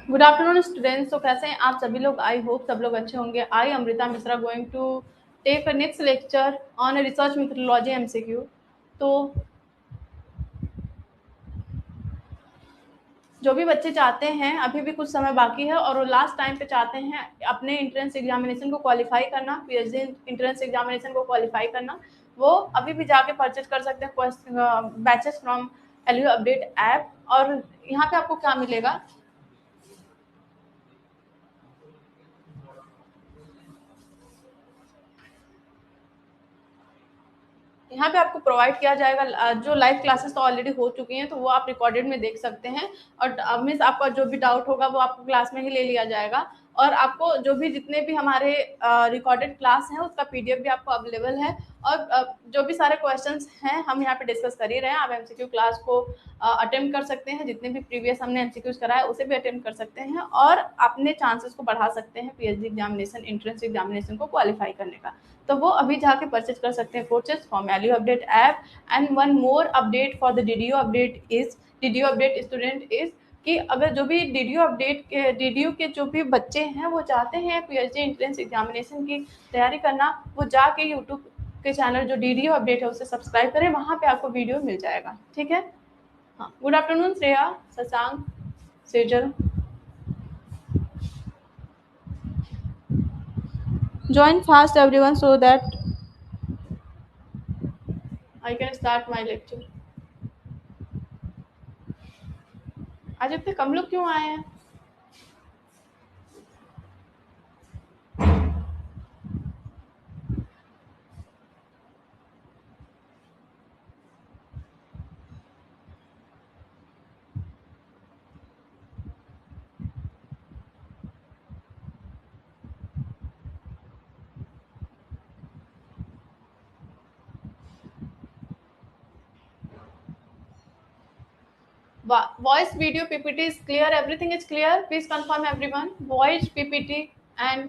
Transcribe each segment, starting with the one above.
Good afternoon students. तो कैसे हैं आप सभी लोग? आई होप सब लोग अच्छे होंगे। I Amrita Mishra going to take a next lecture on research methodology MCQ. तो जो भी बच्चे चाहते हैं, अभी भी कुछ समय बाकी है और वो लास्ट टाइम पे चाहते हैं अपने एंट्रेंस एग्जामिनेशन को क्वालिफाई करना, पीएचडी एंट्रेंस एग्जामिनेशन को क्वालिफाई करना, वो अभी भी जाके परचेज कर सकते हैं batches from LU update app. और यहाँ पे आपको क्या मिलेगा? यहाँ पे आपको प्रोवाइड किया जाएगा जो लाइव क्लासेस तो ऑलरेडी हो चुकी हैं, तो वो आप रिकॉर्डेड में देख सकते हैं। और मीन्स आपका जो भी डाउट होगा वो आपको क्लास में ही ले लिया जाएगा। और आपको जो भी जितने भी हमारे रिकॉर्डेड क्लास हैं उसका पीडीएफ भी आपको अवेलेबल है। और जो भी सारे क्वेश्चंस हैं हम यहाँ पे डिस्कस कर ही रहे हैं। आप एमसीक्यू क्लास को अटेम्प्ट कर सकते हैं, जितने भी प्रीवियस हमने एमसीक्यूज कराया उसे भी अटेम्प्ट कर सकते हैं और अपने चांसेस को बढ़ा सकते हैं पीएचडी एग्जामिनेशन एंट्रेंस एग्जामिनेशन को क्वालिफाई करने का। तो वो अभी जाके परचेज कर सकते हैं courses from LU update app. And one more update for the DDU update student is कि अगर जो भी डीडीयू के जो भी बच्चे हैं वो चाहते हैं पीएचडी एंट्रेंस एग्जामिनेशन की तैयारी करना, वो जाके यूट्यूब के चैनल जो डीडीयू अपडेट है उसे सब्सक्राइब करें, वहाँ पे आपको वीडियो मिल जाएगा। ठीक है। हाँ, good afternoon Shreya, Shashank, Sejal. Join fast everyone so that I can start my lecture. आज इतने कम लोग क्यों आए हैं? Voice video PPT is clear, everything is clear, please confirm everyone. Voice PPT and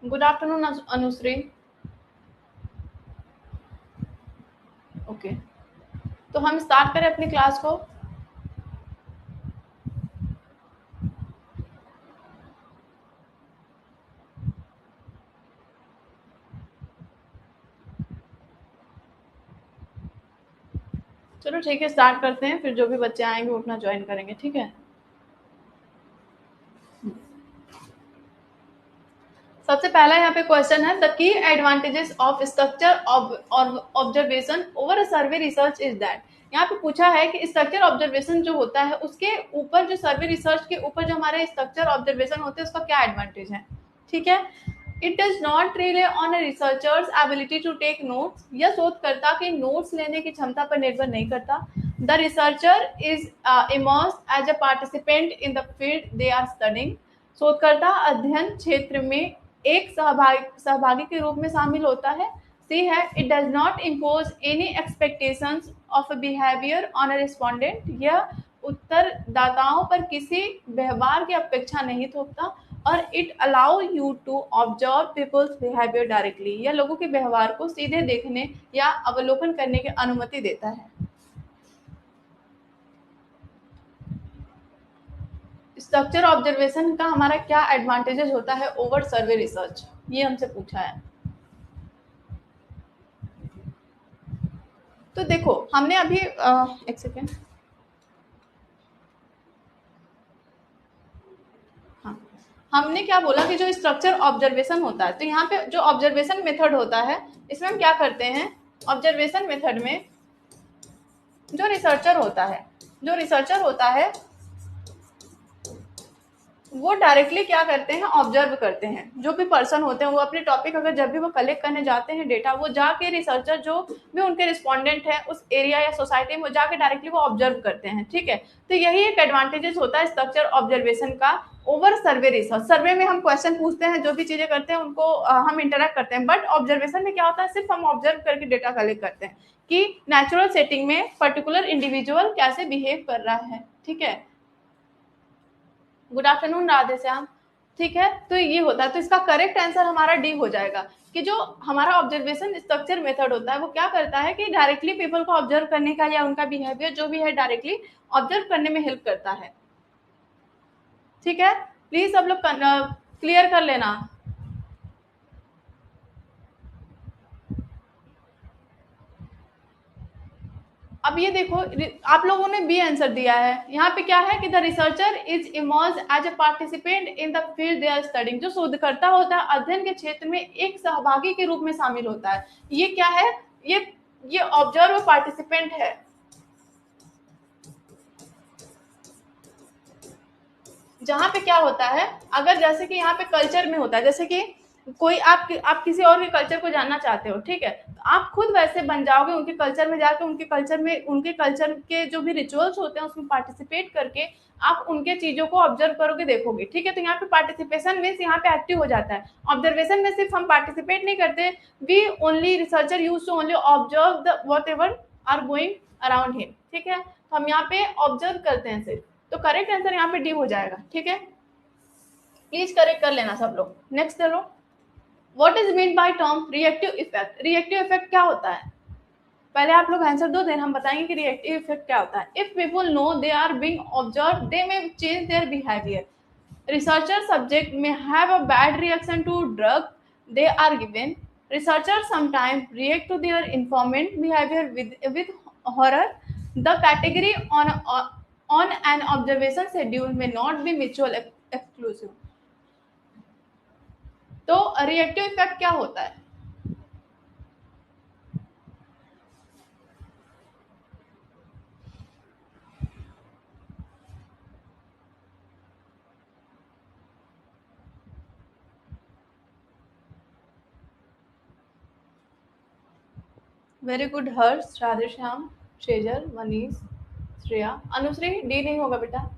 good afternoon Anusri. Okay, तो हम स्टार्ट करें अपनी क्लास को। चलो ठीक है, स्टार्ट करते हैं, फिर जो भी बच्चे आएंगे वो अपना ज्वाइन करेंगे। ठीक है। सबसे पहला यहाँ पे क्वेश्चन है, the key advantages of structure observation over a survey research is that. यहाँ पे पूछा है कि स्ट्रक्चर ऑब्जर्वेशन जो होता है उसके ऊपर, जो सर्वे रिसर्च के ऊपर जो हमारे स्ट्रक्चर ऑब्जर्वेशन होते हैं उसका क्या एडवांटेज है। ठीक है। It does not rely on a researcher's ability to take notes. यह शोधकर्ता के नोट्स लेने की क्षमता पर निर्भर नहीं करता। The researcher is immersed as a participant in the field they are studying. शोधकर्ता अध्ययन क्षेत्र में एक सहभागी के रूप में शामिल होता है। सी है, it does not impose any expectations of behaviour on a respondent. यह उत्तरदाताओं पर किसी व्यवहार की अपेक्षा नहीं थोपता। और it allow you to observe people's behaviour directly. यह लोगों के व्यवहार को सीधे देखने या अवलोकन करने की अनुमति देता है। स्ट्रक्चर ऑब्जर्वेशन का हमारा क्या एडवांटेजेस होता है ओवर सर्वे रिसर्च, ये हमसे पूछा है। तो देखो, हमने अभी एक सेकेंड, हाँ, हमने क्या बोला कि जो स्ट्रक्चर ऑब्जर्वेशन होता है, तो यहाँ पे जो ऑब्जर्वेशन मेथड होता है इसमें हम क्या करते हैं, ऑब्जर्वेशन मेथड में जो रिसर्चर होता है वो डायरेक्टली क्या करते हैं, ऑब्जर्व करते हैं। जो भी पर्सन होते हैं वो अपने टॉपिक, अगर जब भी वो कलेक्ट करने जाते हैं डेटा, वो जाके रिसर्चर जो भी उनके रिस्पोंडेंट है उस एरिया या सोसाइटी में, वो जाके डायरेक्टली वो ऑब्जर्व करते हैं। ठीक है। तो यही एक एडवांटेजेस होता है स्ट्रक्चर ऑब्जर्वेशन का ओवर सर्वे रिसर्च। सर्वे में हम क्वेश्चन पूछते हैं, जो भी चीजें करते हैं उनको हम इंटरेक्ट करते हैं, बट ऑब्जर्वेशन में क्या होता है, सिर्फ हम ऑब्जर्व करके डेटा कलेक्ट करते हैं कि नेचुरल सेटिंग में पर्टिकुलर इंडिविजुअल कैसे बिहेव कर रहा है। ठीक है। Good afternoon Radhe Shyam. ठीक है, तो ये होता है। तो इसका करेक्ट आंसर हमारा डी हो जाएगा कि जो हमारा ऑब्जर्वेशन स्ट्रक्चर मेथड होता है वो क्या करता है कि डायरेक्टली पीपल को ऑब्जर्व करने का या उनका बिहेवियर जो भी है डायरेक्टली ऑब्जर्व करने में हेल्प करता है। ठीक है, प्लीज सब लोग क्लियर कर लेना। अब ये देखो, आप लोगों ने बी आंसर दिया है। यहाँ पे क्या है कि the researcher is emerge as a participant in the field they are studying. जो शोधकर्ता होता है अध्ययन के क्षेत्र में एक सहभागी के रूप में शामिल होता है। ये क्या है, ये ऑब्जर्व पार्टिसिपेंट है। जहाँ पे क्या होता है, अगर जैसे कि यहाँ पे कल्चर में होता है, जैसे कि कोई आप किसी और के कल्चर को जानना चाहते हो, ठीक है, तो आप खुद वैसे बन जाओगे, उनके कल्चर में जाकर उनके कल्चर के जो भी रिचुअल्स होते हैं उसमें पार्टिसिपेट करके आप उनके चीजों को ऑब्जर्व करोगे, देखोगे। ठीक है, तो यहाँ पे पार्टिसिपेशन मीन्स यहाँ पे एक्टिव हो जाता है। ऑब्जर्वेशन में सिर्फ हम पार्टिसिपेट नहीं करते, we only researcher use to only observe the whatever are going around him. ठीक है, तो हम यहाँ पे ऑब्जर्व करते हैं सिर्फ। तो करेक्ट आंसर यहाँ पे डी हो जाएगा। ठीक है, प्लीज करेक्ट कर लेना सब लोग। नेक्स्ट चलो, what is mean by term reactive effect. Reactive effect क्या होता है, पहले आप लोग आंसर दो, देन हम बताएंगे कि रिएक्टिव इफेक्ट क्या होता है। If people know they are being observe they may change their behaviour. Researcher subject में have a bad reaction to drug they are given. Researchers sometimes react to their informant behavior with horror. The category on an observation schedule may not be mutual exclusive. तो reactive effect क्या होता है, very good हर्ष, Radheshyam, शेजर, Manish, Shreya, Anushree. D नहीं होगा बेटा,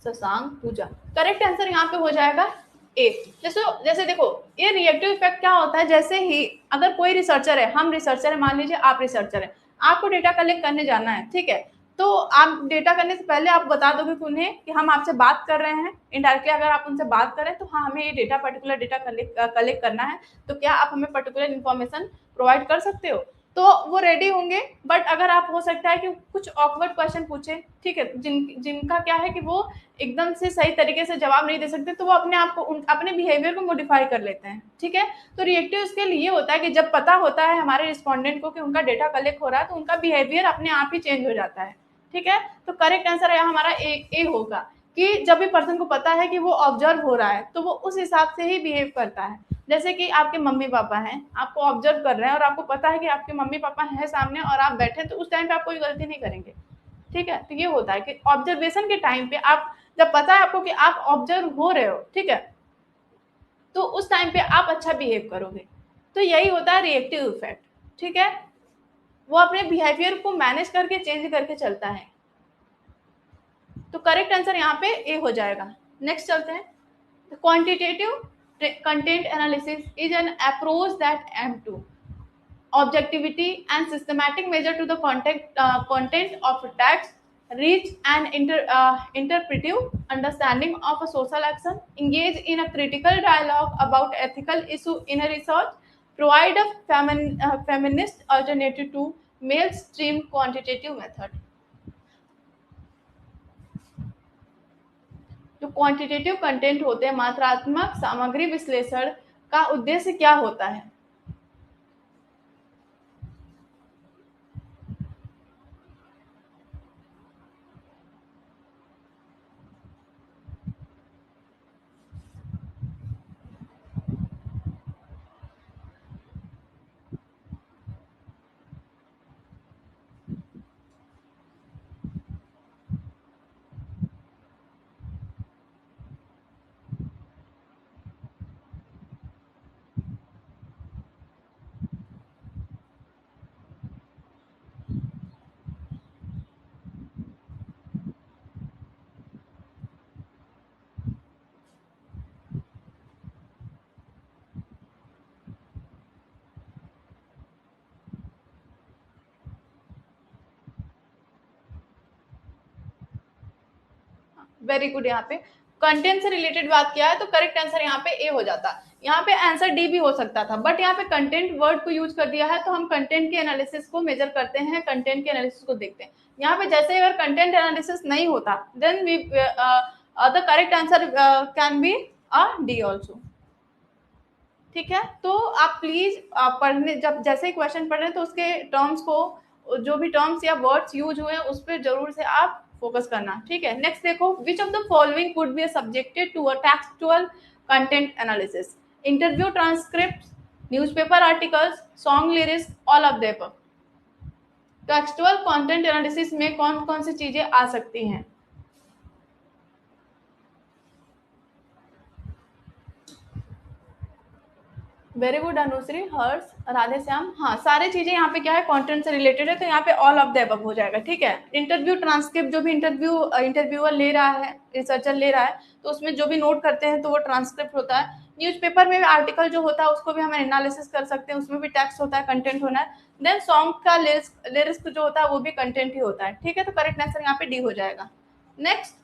शशांक, पूजा। Correct answer यहाँ पे हो जाएगा ए। जैसे जैसे देखो, ये रिएक्टिव इफेक्ट क्या होता है, जैसे ही अगर कोई रिसर्चर है, हम रिसर्चर है, मान लीजिए आप रिसर्चर है, आपको डेटा कलेक्ट करने जाना है, ठीक है, तो आप डेटा करने से पहले आप बता दोगे कि उन्हें कि हम आपसे बात कर रहे हैं। इनडायरेक्टली अगर आप उनसे बात करें तो हाँ, हमें ये डेटा पर्टिकुलर डेटा कलेक्ट करना है, तो क्या आप हमें पर्टिकुलर इन्फॉर्मेशन प्रोवाइड कर सकते हो, तो वो रेडी होंगे। बट अगर आप, हो सकता है कि कुछ ऑकवर्ड क्वेश्चन पूछे, ठीक है, जिनका क्या है कि वो एकदम से सही तरीके से जवाब नहीं दे सकते, तो वो अपने आप को अपने बिहेवियर को मॉडिफाई कर लेते हैं। ठीक है, तो रिएक्टिव उसके लिए होता है कि जब पता होता है हमारे रिस्पोंडेंट को कि उनका डेटा कलेक्ट हो रहा है, तो उनका बिहेवियर अपने आप ही चेंज हो जाता है। ठीक है, तो करेक्ट आंसर है हमारा ए होगा कि जब भी पर्सन को पता है कि वो ऑब्जर्व हो रहा है तो वो उस हिसाब से ही बिहेव करता है। जैसे कि आपके मम्मी पापा हैं, आपको ऑब्जर्व कर रहे हैं और आपको पता है कि आपके मम्मी पापा हैं सामने और आप बैठे, तो उस टाइम पे आप कोई गलती नहीं करेंगे। ठीक है, तो ये होता है कि ऑब्जर्वेशन के टाइम पे आप, जब पता है आपको कि आप ऑब्जर्व हो रहे हो, ठीक है, तो उस टाइम पे आप अच्छा बिहेव करोगे। तो यही होता है रिएक्टिव इफेक्ट। ठीक है, वो अपने बिहेवियर को मैनेज करके चेंज करके चलता है। तो करेक्ट आंसर यहाँ पे ए हो जाएगा। नेक्स्ट चलते हैं, quantitative content analysis is an approach that aims to objectivity and systematic measure to the content of a text, reach an interpretive understanding of a social action, engage in a critical dialogue about ethical issue in a research, provide a feminist alternative to mainstream quantitative method. जो quantitative content होते हैं, मात्रात्मक सामग्री विश्लेषण का उद्देश्य क्या होता है, वेरी गुड। यहाँ पे कंटेंट से रिलेटेड बात किया है तो करेक्ट आंसर यहाँ पे ए हो जाता। यहाँ पे आंसर डी भी हो सकता था, बट यहाँ पे कंटेंट वर्ड को यूज कर दिया है तो हम कंटेंट के एनालिसिस को मेजर करते हैं, कंटेंट के एनालिसिस को देखते हैं। यहाँ पे जैसे अगर कंटेंट एनालिसिस नहीं होता then we the correct answer can be D also. ठीक है, तो आप प्लीज पढ़ने जब जैसे ही क्वेश्चन पढ़ रहे हैं तो उसके टर्म्स को, जो भी टर्म्स या वर्ड्स यूज हुए हैं उस पर जरूर से आप फोकस करना। ठीक है, नेक्स्ट देखो, which of the following could be subjected to a textual content analysis? Interview transcript, newspaper articles, song lyrics, all of the above. Textual content analysis में कौन कौन सी चीजें आ सकती हैं? Very good Anushree, Harsh, Radhe Shyam. हाँ, सारी चीजें यहाँ पे क्या है, कंटेंट से रिलेटेड है, तो यहाँ पे ऑल ऑफ द अबव हो जाएगा। ठीक है, इंटरव्यू ट्रांसक्रिप्ट, जो भी इंटरव्यूअर ले रहा है, रिसर्चर ले रहा है, तो उसमें जो भी नोट करते हैं तो वो ट्रांसक्रिप्ट होता है। न्यूज़पेपर में भी आर्टिकल जो होता है उसको भी हम एनालिसिस कर सकते हैं, उसमें भी टेक्स्ट होता है, कंटेंट होना है। देन सॉन्ग का लिरिक्स जो होता है वो भी कंटेंट ही होता है। ठीक है, तो करेक्ट आंसर यहाँ पे डी हो जाएगा। Next,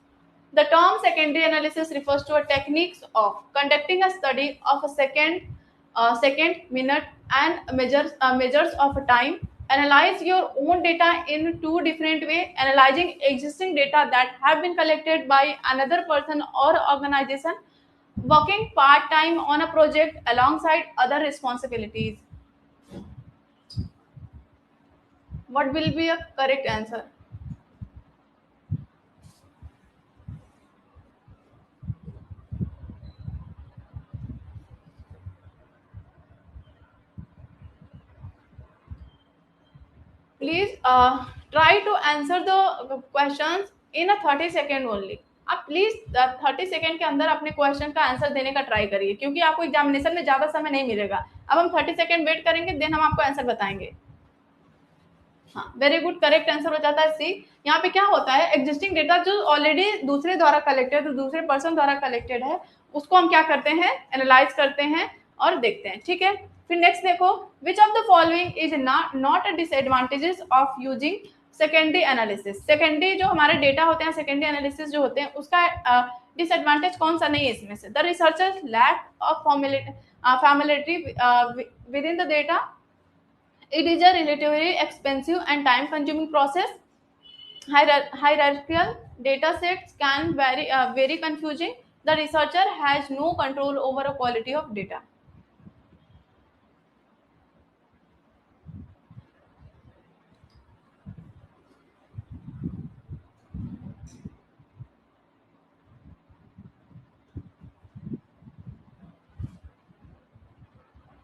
the term secondary analysis refers to a techniques of conducting a study of a second, minute, and measures of time. Analyze your own data in two different way: analyzing existing data that have been collected by another person or organization, working part time on a project alongside other responsibilities. What will be a correct answer? Please try to answer the questions in a 30 second only. आप please 30 second के अंदर अपने question का answer देने का try करिए, क्योंकि आपको एग्जामिनेशन में ज्यादा समय नहीं मिलेगा। अब हम 30 सेकेंड वेट करेंगे, देन हम आपको आंसर बताएंगे। हाँ, वेरी गुड, करेक्ट आंसर हो जाता है सी। यहाँ पे क्या होता है, एग्जिस्टिंग डेटा जो ऑलरेडी दूसरे द्वारा कलेक्टेड, दूसरे पर्सन द्वारा कलेक्टेड है, उसको हम क्या करते हैं, एनालाइज करते हैं और देखते हैं। ठीक है, फिर नेक्स्ट देखो, which of the following is not a disadvantages of using secondary analysis? Secondary जो हमारे डेटा होते हैं, सेकेंडरी एनालिसिस जो होते हैं, उसका डिसएडवांटेज कौन सा नहीं है इसमें से? The researchers lack of familiarity with in the data, it is a relatively expensive and time-consuming process. Hierarchical data sets can very confusing. The researcher has no control over the quality of data.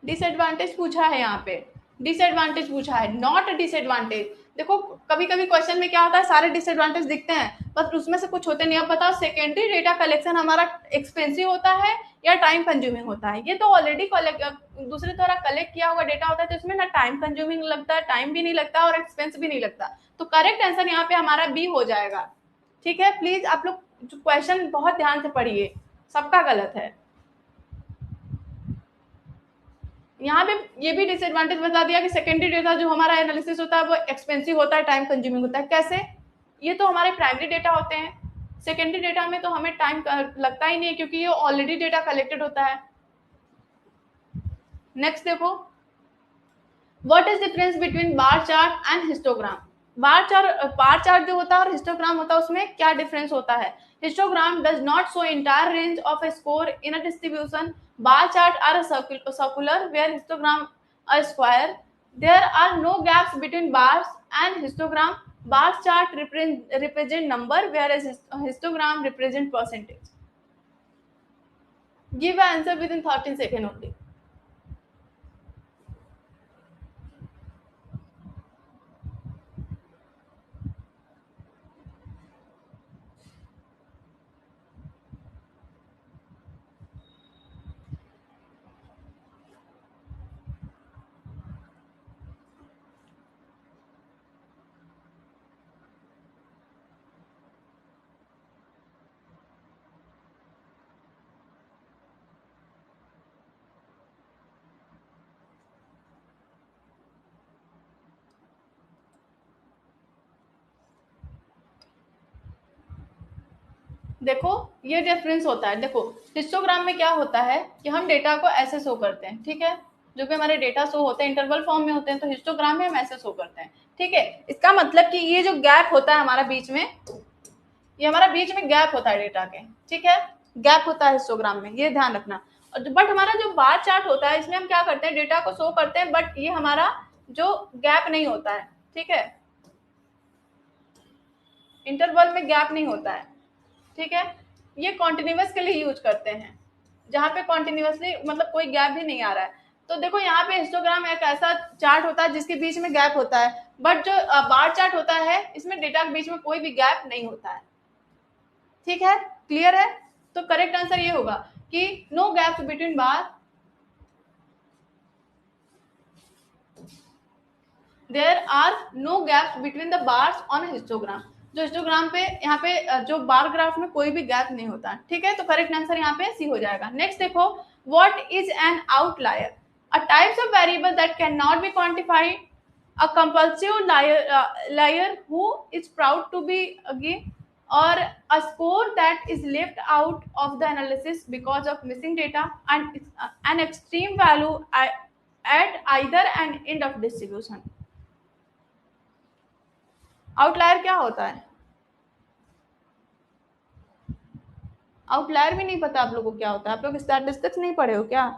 Disadvantage पूछा है यहाँ पे, disadvantage पूछा है, not disadvantage. देखो कभी कभी question में क्या होता है, सारे डिसएडवांटेज दिखते हैं बस उसमें से कुछ होते नहीं। अब बताओ, सेकेंडरी डेटा कलेक्शन हमारा एक्सपेंसिव होता है या टाइम कंज्यूमिंग होता है? ये तो ऑलरेडी दूसरे द्वारा कलेक्ट किया हुआ डेटा होता है, तो इसमें ना टाइम कंज्यूमिंग लगता है, टाइम भी नहीं लगता और एक्सपेंस भी नहीं लगता। तो करेक्ट आंसर यहाँ पे हमारा बी हो जाएगा। ठीक है, प्लीज आप लोग क्वेश्चन बहुत ध्यान से पढ़िए, सबका गलत है। यहाँ पे ये भी डिसएडवांटेज बता दिया कि सेकेंडरी डेटा जो हमारा एनालिसिस होता है वो एक्सपेंसिव होता है, टाइम कंज्यूमिंग होता है। कैसे? ये तो हमारे प्राइमरी डेटा होते हैं, सेकेंडरी डेटा में तो हमें टाइम लगता ही नहीं है, क्योंकि ये ऑलरेडी डेटा कलेक्टेड होता है। नेक्स्ट देखो, what is difference between bar chart and histogram? Bar chart जो होता है और हिस्टोग्राम होता है, उसमें क्या डिफरेंस होता है? Histogram does not show entire range of a score in a distribution. Bar chart are circular, where histogram a square. There are no gaps between bars and histogram. Bar chart represent number, whereas histogram represent percentage. Give an answer within 30 seconds only. देखो ये difference होता है। देखो histogram में क्या होता है कि हम डेटा को ऐसे शो करते हैं, ठीक है, जो भी हमारे डेटा शो होते हैं इंटरवल फॉर्म में होते हैं, तो हिस्टोग्राम में हम ऐसे शो करते हैं, ठीक है। इसका मतलब कि ये जो गैप होता है हमारा बीच में, ये हमारा बीच में गैप होता है डेटा के, ठीक है, गैप होता है हिस्टोग्राम में, ये ध्यान रखना। बट हमारा जो बार चार्ट होता है इसमें हम क्या करते हैं, डेटा को शो करते हैं, बट ये हमारा जो गैप नहीं होता है, ठीक है, इंटरवल में गैप नहीं होता है, ठीक है। ये कॉन्टिन्यूस के लिए यूज करते हैं, जहां पे कॉन्टिन्यूसली मतलब कोई गैप भी नहीं आ रहा है। तो देखो यहाँ पे हिस्टोग्राम एक ऐसा चार्ट होता है जिसके बीच में गैप होता है, बट जो बार चार्ट होता है इसमें डेटा के बीच में कोई भी गैप नहीं होता है, ठीक है, क्लियर है। तो करेक्ट आंसर ये होगा कि no gaps between bar, there are no gaps between the bars on histogram. जो हिस्टोग्राम पे यहाँ पे जो बार ग्राफ में कोई भी गैप नहीं होता, ठीक है। तो करेक्ट आंसर यहाँ पे सी हो जाएगा। नेक्स्ट देखो, what is an outlier? A types of variable that can not be quantified, a compulsive liar who is proud to be gay, or a score that is left out of the analysis because of missing data, and an extreme value at either an end of distribution। Outlier क्या होता है? Outlier भी नहीं पता आप लोगों को क्या होता है? आप लोग स्टैटिस्टिक्स नहीं पढ़े हो क्या?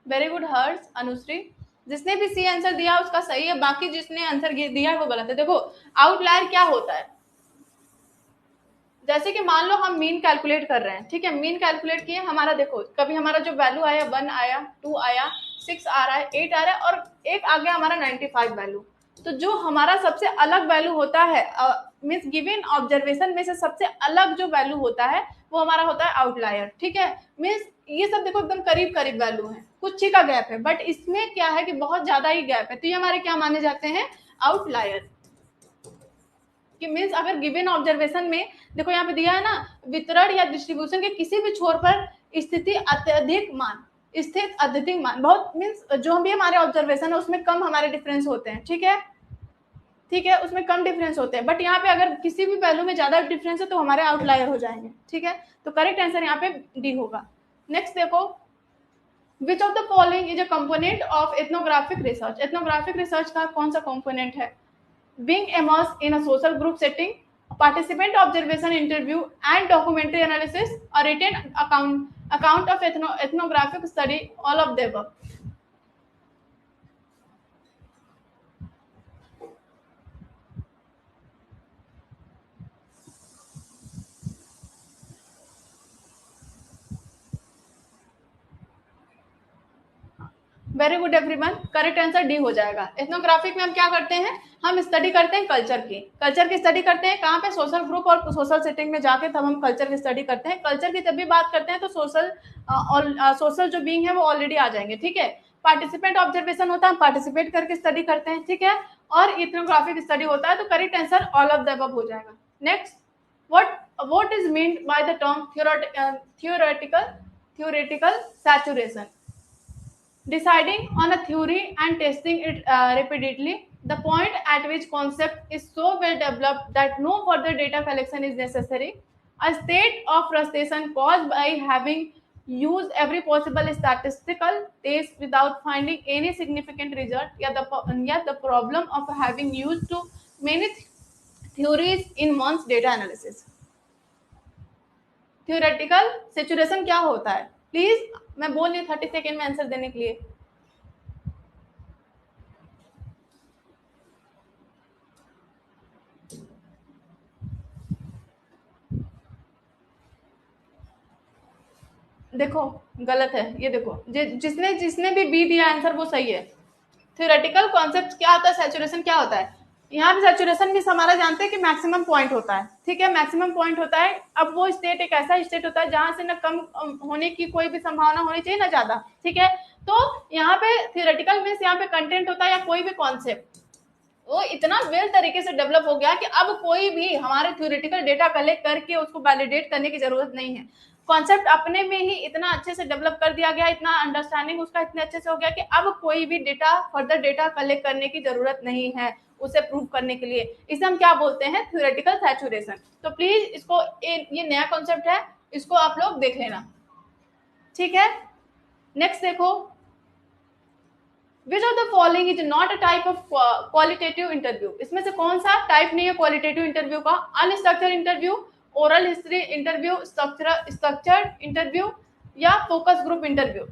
वेरी गुड हर्ष, अनुश्री, जिसने भी सी आंसर दिया उसका सही है, बाकी जिसने आंसर दिया है वो गलत है। देखो आउटलायर क्या होता है, जैसे कि मान लो हम मीन कैलकुलेट कर रहे हैं, ठीक है, मीन कैलकुलेट किए हमारा, देखो कभी हमारा जो वैल्यू आया 1 आया, 2 आया, 6 आ रहा है, 8 आ रहा है, और एक आ गया हमारा 95 वैल्यू। तो जो हमारा सबसे अलग वैल्यू होता है, मीन्स गिवन ऑब्जर्वेशन में से सबसे अलग जो वैल्यू होता है वो हमारा होता है आउटलायर, ठीक है। मीन्स ये सब देखो एकदम करीब करीब वैल्यू है, कुछ ही का गैप है, बट इसमें क्या है कि बहुत ज्यादा ही गैप है, तो ये हमारे क्या माने जाते हैं, आउटलायर। कि मीन्स अगर गिवन ऑब्जर्वेशन में देखो यहाँ पे दिया है ना, वितरण या डिस्ट्रीब्यूशन के किसी भी छोर पर स्थिति अत्यधिक मान, स्थित अत्यधिक मान, बहुत मीन्स जो भी हमारे ऑब्जर्वेशन है उसमें कम हमारे डिफरेंस होते हैं, ठीक है, ठीक है, उसमें कम डिफरेंस होते हैं, बट यहाँ पे अगर किसी भी वैल्यू में ज्यादा डिफरेंस है तो हमारे आउटलायर हो जाएंगे, ठीक है। तो करेक्ट आंसर यहाँ पे डी होगा। नेक्स्ट देखो, which of the following is a component of ethnographic research? Ethnographic research का कौन सा कंपोनेंट है? being immersed in a social group setting, participant observation interview and documentary analysis, or written account of ethnographic study, all of the above। Very good everyone, correct answer D हो जाएगा। Ethnographic में हम क्या करते हैं, हम study करते हैं कल्चर की स्टडी करते हैं, कहाँ पे, सोशल ग्रुप और सोशल सेटिंग में जाके तब हम कल्चर की स्टडी करते हैं। कल्चर की जब भी बात करते हैं तो सोशल जो बीइंग है वो ऑलरेडी आ जाएंगे, ठीक है। पार्टिसिपेंट ऑब्जर्वेशन होता है, हम पार्टिसिपेट करके स्टडी करते हैं, ठीक है, और इथनोग्राफिक स्टडी होता है, तो correct answer all of the above हो जाएगा। Next, what is meant by the term theoretical saturation? Deciding on a theory and testing it repeatedly, the point at which concept is so well developed that no further data collection is necessary, a state of frustration caused by having used every possible statistical test without finding any significant result, yet the problem of having used too many theories in one's data analysis। Theoretical saturation क्या होता है? Please, मैं बोल रही हूँ 30 second में answer देने के लिए। देखो गलत है, ये देखो जिसने जिसने भी बी दिया आंसर वो सही है। थियोरेटिकल कॉन्सेप्ट क्या होता है, सैचुरेशन क्या होता है? यहाँ पे सैचुरेशन भी हमारा जानते हैं कि मैक्सिमम पॉइंट होता है, ठीक है, मैक्सिमम पॉइंट होता है। अब वो स्टेट एक ऐसा स्टेट होता है जहां से ना कम होने की कोई भी संभावना होनी चाहिए ना ज्यादा, ठीक है। तो यहाँ पे थियोरेटिकल मीन्स यहाँ पे कंटेंट होता है या कोई भी कॉन्सेप्ट वो इतना वेल तरीके से डेवलप हो गया कि अब कोई भी हमारे थ्योरेटिकल डेटा कलेक्ट करके उसको वैलिडेट करने की जरूरत नहीं है। कॉन्सेप्ट अपने में ही इतना अच्छे से डेवलप कर दिया गया, इतना अंडरस्टैंडिंग उसका इतने अच्छे से हो गया कि अब कोई भी डेटा फर्दर डेटा कलेक्ट करने की जरूरत नहीं है उसे प्रूव करने के लिए। इसे हम क्या बोलते हैं? Theoretical saturation. तो प्लीज इसको ये नया कॉन्सेप्ट है, इसको आप लोग देख लेना, ठीक है। नेक्स्ट देखो, which of the following is not a type of qualitative interview. इसमें से कौन सा टाइप नहीं है क्वालिटेटिव इंटरव्यू का? Unstructured interview, oral history interview, structured interview या फोकस ग्रुप इंटरव्यू।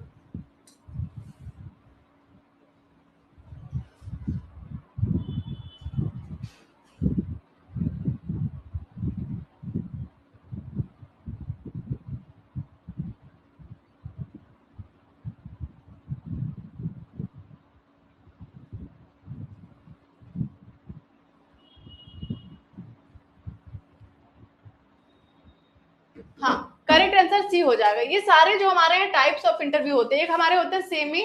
हाँ, करेक्ट आंसर सी हो जाएगा। ये सारे जो हमारे यहाँ टाइप्स ऑफ इंटरव्यू होते हैं, एक हमारे होते हैं सेमी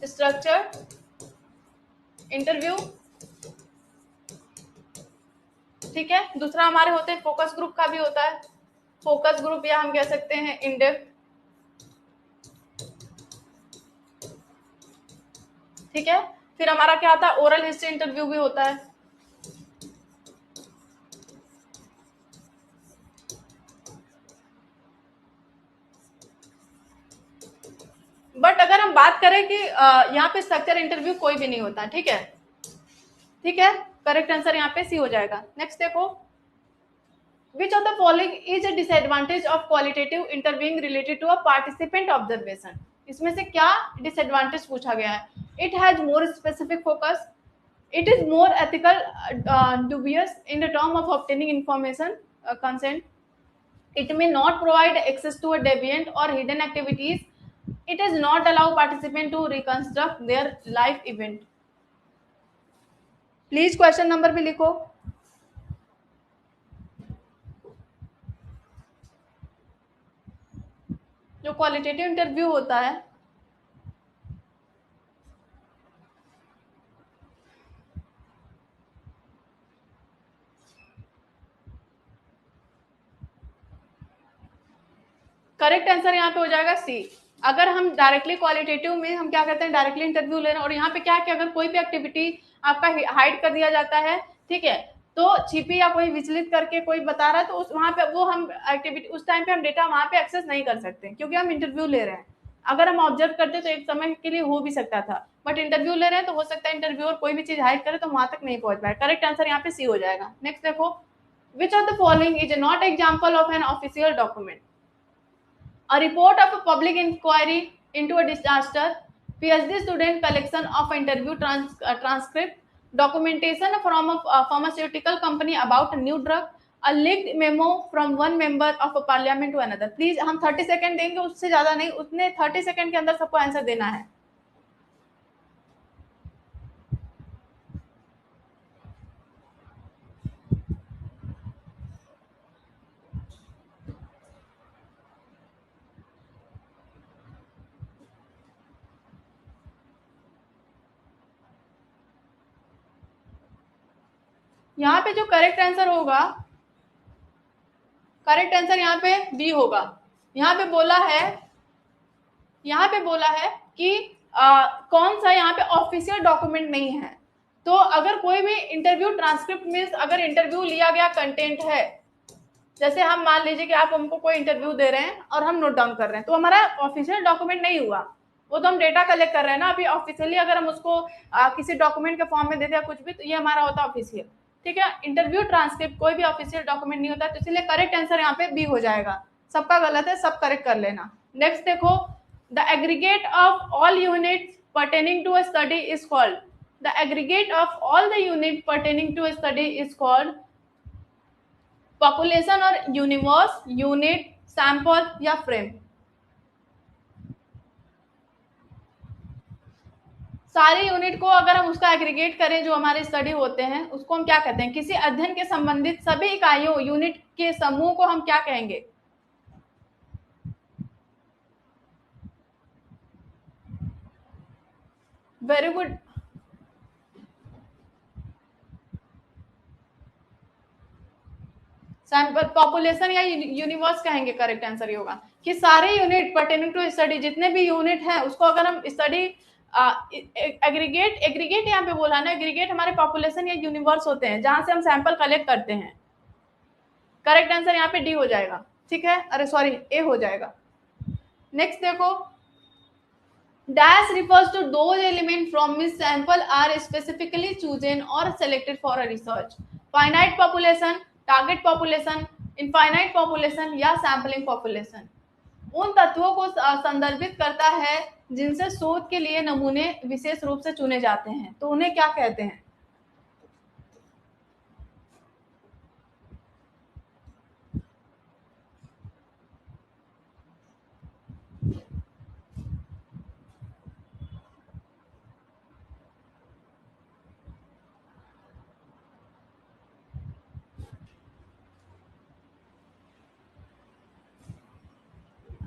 स्ट्रक्चर्ड इंटरव्यू, ठीक है। दूसरा हमारे होते हैं फोकस ग्रुप का भी होता है, फोकस ग्रुप या हम कह सकते हैं इन डेप्थ, ठीक है। फिर हमारा क्या आता है? ओरल हिस्ट्री इंटरव्यू भी होता है। बट अगर हम बात करें कि यहाँ पे स्ट्रक्चर इंटरव्यू कोई भी नहीं होता, ठीक है, ठीक है। करेक्ट आंसर यहाँ पे सी हो जाएगा। नेक्स्ट देखो, which of the following is a disadvantage of qualitative interviewing related to a participant observation. इसमें से क्या डिसएडवांटेज पूछा गया है? It has more specific focus, it is more ethical dubious in the term of obtaining information consent, it may not provide access to a deviant or hidden activities, it does not allow participant to reconstruct their life event। Please question number भी लिखो। जो qualitative interview होता है correct answer यहाँ पे हो जाएगा सी। अगर हम डायरेक्टली क्वालिटेटिव में हम क्या करते हैं? डायरेक्टली इंटरव्यू ले रहे हैं और यहाँ पे क्या है कि अगर कोई भी एक्टिविटी आपका हाइड कर दिया जाता है, ठीक है, तो छिपी या कोई विचलित करके कोई बता रहा है, तो उस वहां पे वो हम एक्टिविटी उस टाइम पे हम डेटा वहां पे एक्सेस नहीं कर सकते क्योंकि हम इंटरव्यू ले रहे हैं। अगर हम ऑब्जर्व करते तो एक समय के लिए हो भी सकता था, बट इंटरव्यू ले रहे हैं तो हो सकता है इंटरव्यूअर कोई भी चीज हाइड करे तो वहां तक नहीं पहुंच पाए। करेक्ट आंसर यहाँ पे सी हो जाएगा। नेक्स्ट देखो, which of the following is not example of an official document? A report of a public inquiry into a disaster, PhD student collection of interview transcript, documentation from a pharmaceutical company about a new drug, a leaked memo from one member of a parliament to another। Please हम 30 second देंगे, उससे ज्यादा नहीं, उतने 30 second के अंदर सबको answer देना है। यहाँ पे जो करेक्ट आंसर होगा, करेक्ट आंसर यहाँ पे बी होगा। यहाँ पे बोला है कि कौन सा यहाँ पे ऑफिशियल डॉक्यूमेंट नहीं है। तो अगर कोई भी इंटरव्यू ट्रांसक्रिप्ट मीन्स अगर इंटरव्यू लिया गया कंटेंट है, जैसे हम मान लीजिए कि आप हमको कोई इंटरव्यू दे रहे हैं और हम नोट डाउन कर रहे हैं, तो हमारा ऑफिशियल डॉक्यूमेंट नहीं हुआ, वो तो हम डेटा कलेक्ट कर रहे हैं ना। अभी ऑफिशियली अगर हम उसको किसी डॉक्यूमेंट के फॉर्म में दे दिया कुछ भी, तो ये हमारा होता है ऑफिशियल, ठीक है। इंटरव्यू ट्रांसक्रिप्ट कोई भी ऑफिशियल डॉक्यूमेंट नहीं होता, तो इसलिए करेक्ट आंसर यहाँ पे बी हो जाएगा। सबका गलत है, सब करेक्ट कर लेना। नेक्स्ट देखो, the aggregate of all units pertaining to a study is called, the aggregate of all the unit pertaining to a study is called population और यूनिवर्स, यूनिट, सैंपल या फ्रेम। सारे यूनिट को अगर हम उसका एग्रीगेट करें जो हमारे स्टडी होते हैं, उसको हम क्या कहते हैं? किसी अध्ययन के संबंधित सभी इकाइयों यूनिट के समूह को हम क्या कहेंगे? Very good. सैंपल पॉपुलेशन या यूनिवर्स कहेंगे, करेक्ट आंसर ये होगा कि सारे यूनिट पर्टेनिंग टू स्टडी, जितने भी यूनिट हैं उसको अगर हम स्टडी एग्रीगेट, एग्रीगेट यहाँ पे बोला ना, एग्रीगेट हमारे पॉपुलेशन या यूनिवर्स होते हैं जहां से हम सैंपल कलेक्ट करते हैं। करेक्ट आंसर यहाँ पे डी हो जाएगा, ठीक है, अरे सॉरी ए हो जाएगा। नेक्स्ट देखो, dash refers to those elements from which sample are specifically chosen or selected for a research. Finite population, target population, infinite population या sampling population उन तत्वों को संदर्भित करता है जिनसे शोध के लिए नमूने विशेष रूप से चुने जाते हैं, तो उन्हें क्या कहते हैं?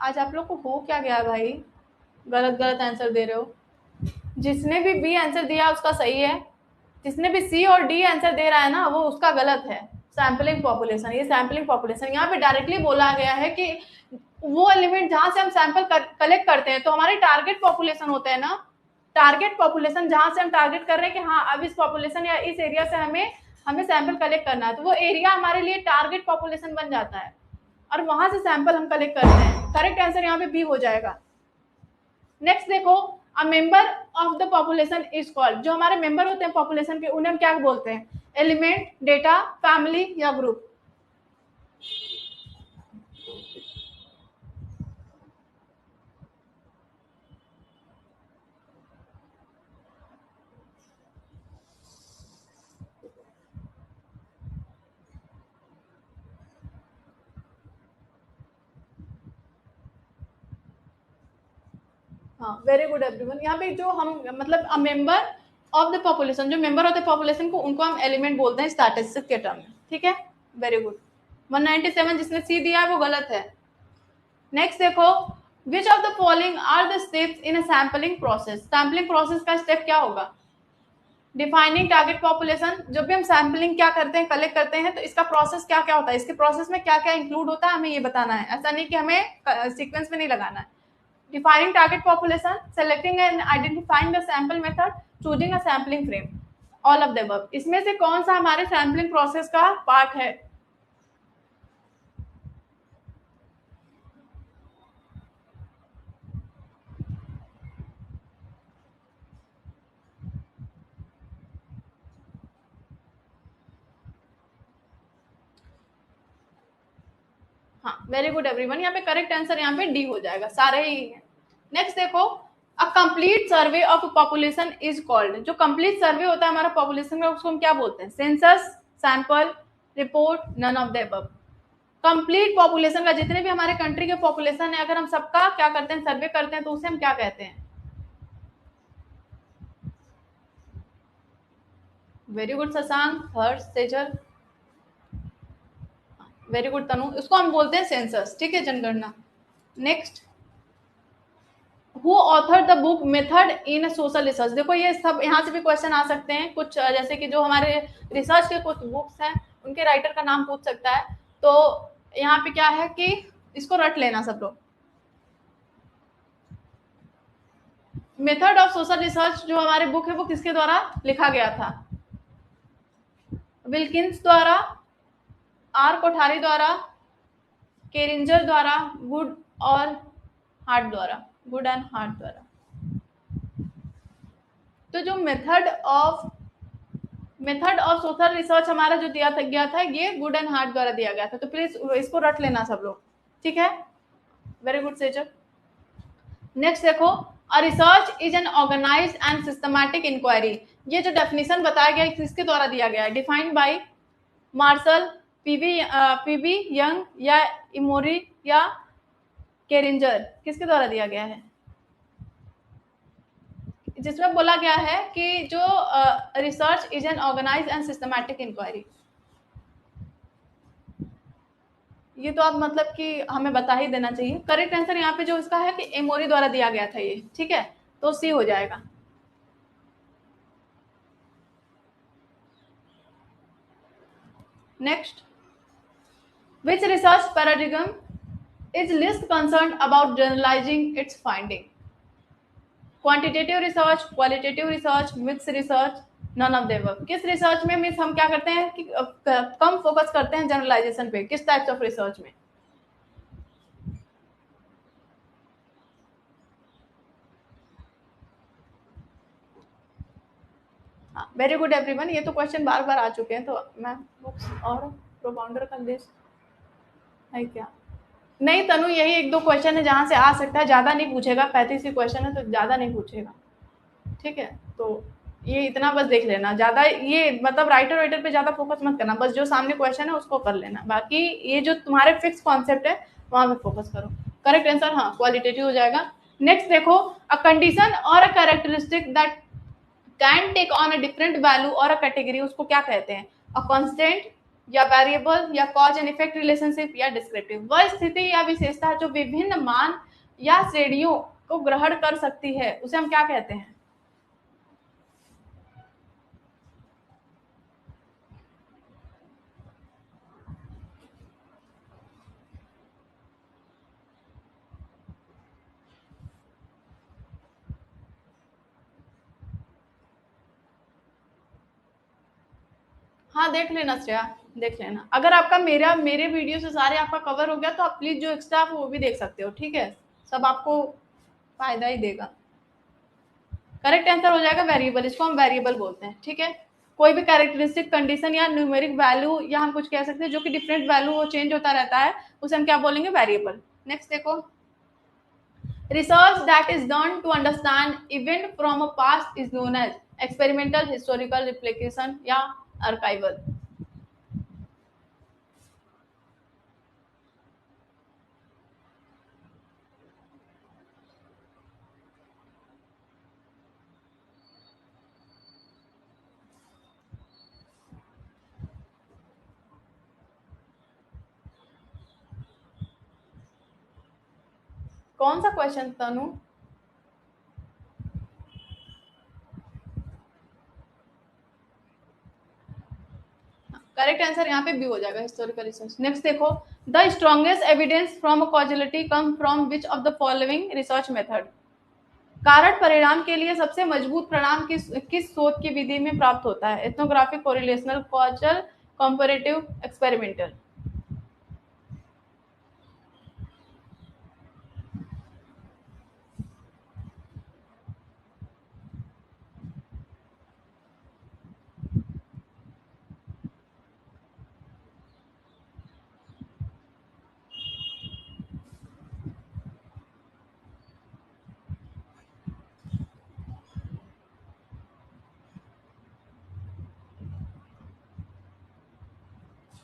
आज आप लोग को हो क्या गया भाई, गलत गलत आंसर दे रहे हो। जिसने भी बी आंसर दिया उसका सही है, जिसने भी सी और डी आंसर दे रहा है ना वो उसका गलत है। सैम्पलिंग पॉपुलेशन, ये सैम्पलिंग पॉपुलेशन यहाँ पे डायरेक्टली बोला गया है कि वो एलिमेंट जहां से हम सैंपल कलेक्ट करते हैं, तो हमारे टारगेट पॉपुलेशन होते हैं ना, टारगेट पॉपुलेशन जहां से हम टारगेट कर रहे हैं कि हाँ अब इस पॉपुलेशन या इस एरिया से हमें सैंपल कलेक्ट करना है, तो वो एरिया हमारे लिए टारगेट पॉपुलेशन बन जाता है और वहां से सैंपल हम कलेक्ट करते हैं। करेक्ट आंसर यहाँ पे बी हो जाएगा। नेक्स्ट देखो, a member of the population is called, जो हमारे मेंबर होते हैं पॉपुलेशन के उन्हें हम क्या बोलते हैं? एलिमेंट, डेटा, फैमिली या ग्रुप? हाँ वेरी गुड एवरीवन। यहाँ पे जो हम मतलब a member of the population, जो मेंबर होते हैं पॉपुलेशन को उनको हम एलिमेंट बोलते हैं स्टैटिस्टिक्स के टर्म में, ठीक है, वेरी गुड। 197 जिसने सी दिया है वो गलत है। नेक्स्ट देखो, which of the following are the steps in a sampling process? Sampling process का स्टेप क्या होगा? डिफाइनिंग टारगेट पॉपुलेशन, जब भी हम सैम्पलिंग क्या करते हैं, कलेक्ट करते हैं, तो इसका प्रोसेस क्या क्या होता है, इसके प्रोसेस में क्या क्या इंक्लूड होता है, हमें ये बताना है, ऐसा नहीं कि हमें सीक्वेंस में नहीं लगाना है। Defining target population, selecting and identifying the sample method, choosing a sampling frame, all of the above. इसमें से कौन सा हमारे सैम्पलिंग प्रोसेस का पार्ट है? हाँ वेरी गुड एवरीवन, यहाँ पे करेक्ट आंसर यहाँ पे डी हो जाएगा, सारे ही है। नेक्स्ट देखो, a complete survey of population is called, जो कंप्लीट सर्वे होता है हमारा पॉपुलेशन का उसको हम क्या बोलते हैं? Census, sample, report, none of the above. Complete population का, जितने भी हमारे कंट्री के पॉपुलेशन है, अगर हम सबका क्या करते हैं, सर्वे करते हैं, तो उसे हम क्या कहते हैं? वेरी गुड शशांक, हर्ष, तेजल, वेरी गुड तनु, इसको हम बोलते हैं सेंसस, ठीक है, जनगणना। Next, who author the book method in social research? देखो ये सब यहाँ से भी क्वेश्चन आ सकते हैं कुछ, जैसे कि जो हमारे रिसर्च के कुछ बुक्स हैं उनके राइटर का नाम पूछ सकता है, तो यहाँ पे क्या है कि इसको रट लेना सब लोग। मेथड ऑफ सोशल रिसर्च जो हमारे बुक है वो किसके द्वारा लिखा गया था? विल्किंस द्वारा, आर कोठारी द्वारा, केरिंजर द्वारा, गुड और हार्ट द्वारा, गुड एंड हार्ट द्वारा। तो जो मेथड ऑफ सोशल रिसर्च हमारा जो गया था ये गुड एंड हार्ट द्वारा दिया गया था, तो प्लीज इसको रट लेना सब लोग, ठीक है, वेरी गुड सेजल। नेक्स्ट देखो, a research is an organised and systematic inquiry, ये जो डेफिनेशन बताया गया किसके द्वारा दिया गया है? Defined by Marshall, PB Young या इमोरी या केरिंजर, किसके द्वारा दिया गया है? जिसमें बोला गया है कि जो research is an organised and systematic inquiry, ये तो आप मतलब कि हमें बता ही देना चाहिए। करेक्ट आंसर यहाँ पे जो इसका है कि एमोरी द्वारा दिया गया था ये, ठीक है, तो सी हो जाएगा। Next, which research paradigm is least concerned about generalizing its finding? Quantitative research, qualitative research, mix research, none of the above. किस रिसर्च में मीन्स हम क्या करते हैं कि कम फोकस करते हैं जनरलाइजेशन पे, किस टाइप्स ऑफ रिसर्च में? Very good everyone. ये तो क्वेश्चन बार बार आ चुके हैं, तो मैं बुक्स और प्रोपाउंडर का लिस्ट है क्या? नहीं तनु, यही एक दो क्वेश्चन है जहां से आ सकता है, ज्यादा नहीं पूछेगा, 35 ही क्वेश्चन है तो ज्यादा नहीं पूछेगा, ठीक है? तो ये इतना बस देख लेना, ज्यादा ये मतलब राइटर पे ज्यादा फोकस मत करना, बस जो सामने क्वेश्चन है उसको कर लेना, बाकी ये जो तुम्हारे फिक्स कॉन्सेप्ट है वहां पे फोकस करो। करेक्ट आंसर हाँ क्वालिटेटिव हो जाएगा। नेक्स्ट देखो, अ कंडीशन और a characteristic that can take on a different value और अ कैटेगरी, उसको क्या कहते हैं? अ कांस्टेंट या वेरिएबल या कॉज एंड इफेक्ट रिलेशनशिप या डिस्क्रिप्टिव। वह स्थिति या विशेषता जो विभिन्न मान या श्रेणियों को ग्रहण कर सकती है उसे हम क्या कहते हैं? हाँ देख लेना श्रेया, देख लेना। अगर आपका मेरे वीडियो से सारे आपका कवर हो गया तो आप प्लीज जो एक्स्ट्रा आप वो भी देख सकते हो, ठीक है? सब आपको फायदा ही देगा। करेक्ट आंसर हो जाएगा वेरिएबल, इसको हम वेरिएबल बोलते हैं, ठीक है? कोई भी कैरेक्टरिस्टिक कंडीशन या न्यूमेरिक वैल्यू या हम कुछ कह सकते हैं जो कि डिफरेंट वैल्यू वो चेंज होता रहता है, उसे हम क्या बोलेंगे? वेरिएबल। नेक्स्ट देखो, research that is done to understand event from a past is known as experimental, historical, replication या आर्काइवल। कौन सा क्वेश्चन तनु? करेक्ट आंसर यहाँ पे बी हो जाएगा, हिस्टोरिकल रिसर्च। नेक्स्ट देखो, the strongest evidence from causality come from which of the following research method. कारण परिणाम के लिए सबसे मजबूत परिणाम किस शोध की विधि में प्राप्त होता है? Ethnographic, correlational, causal, comparative, experimental.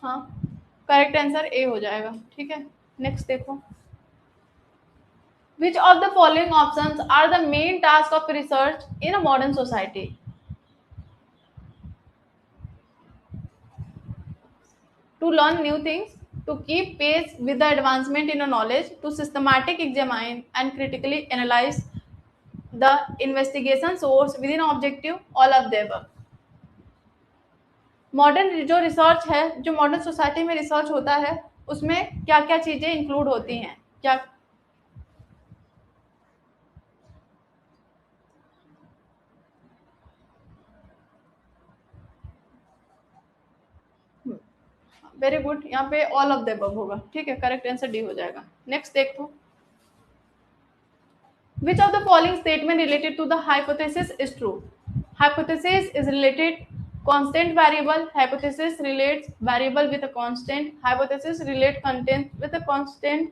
हाँ करेक्ट आंसर ए हो जाएगा, ठीक है? नेक्स्ट देखो, which of the following options are the main task of research in a modern society? To learn new things, to keep pace with the advancement in a knowledge, to systematic examine and critically analyze the investigation source within objective, all of the above। Modern जो research है, जो modern society में research होता है, उसमें क्या क्या चीजें इंक्लूड होती हैं? क्या वेरी गुड, यहाँ पे ऑल ऑफ द अबव होगा, ठीक है? करेक्ट आंसर डी हो जाएगा। नेक्स्ट देखो, which of the following statement related to the hypothesis is true? Hypothesis is related constant variable, hypothesis relates variable with a constant, hypothesis relate content with a constant,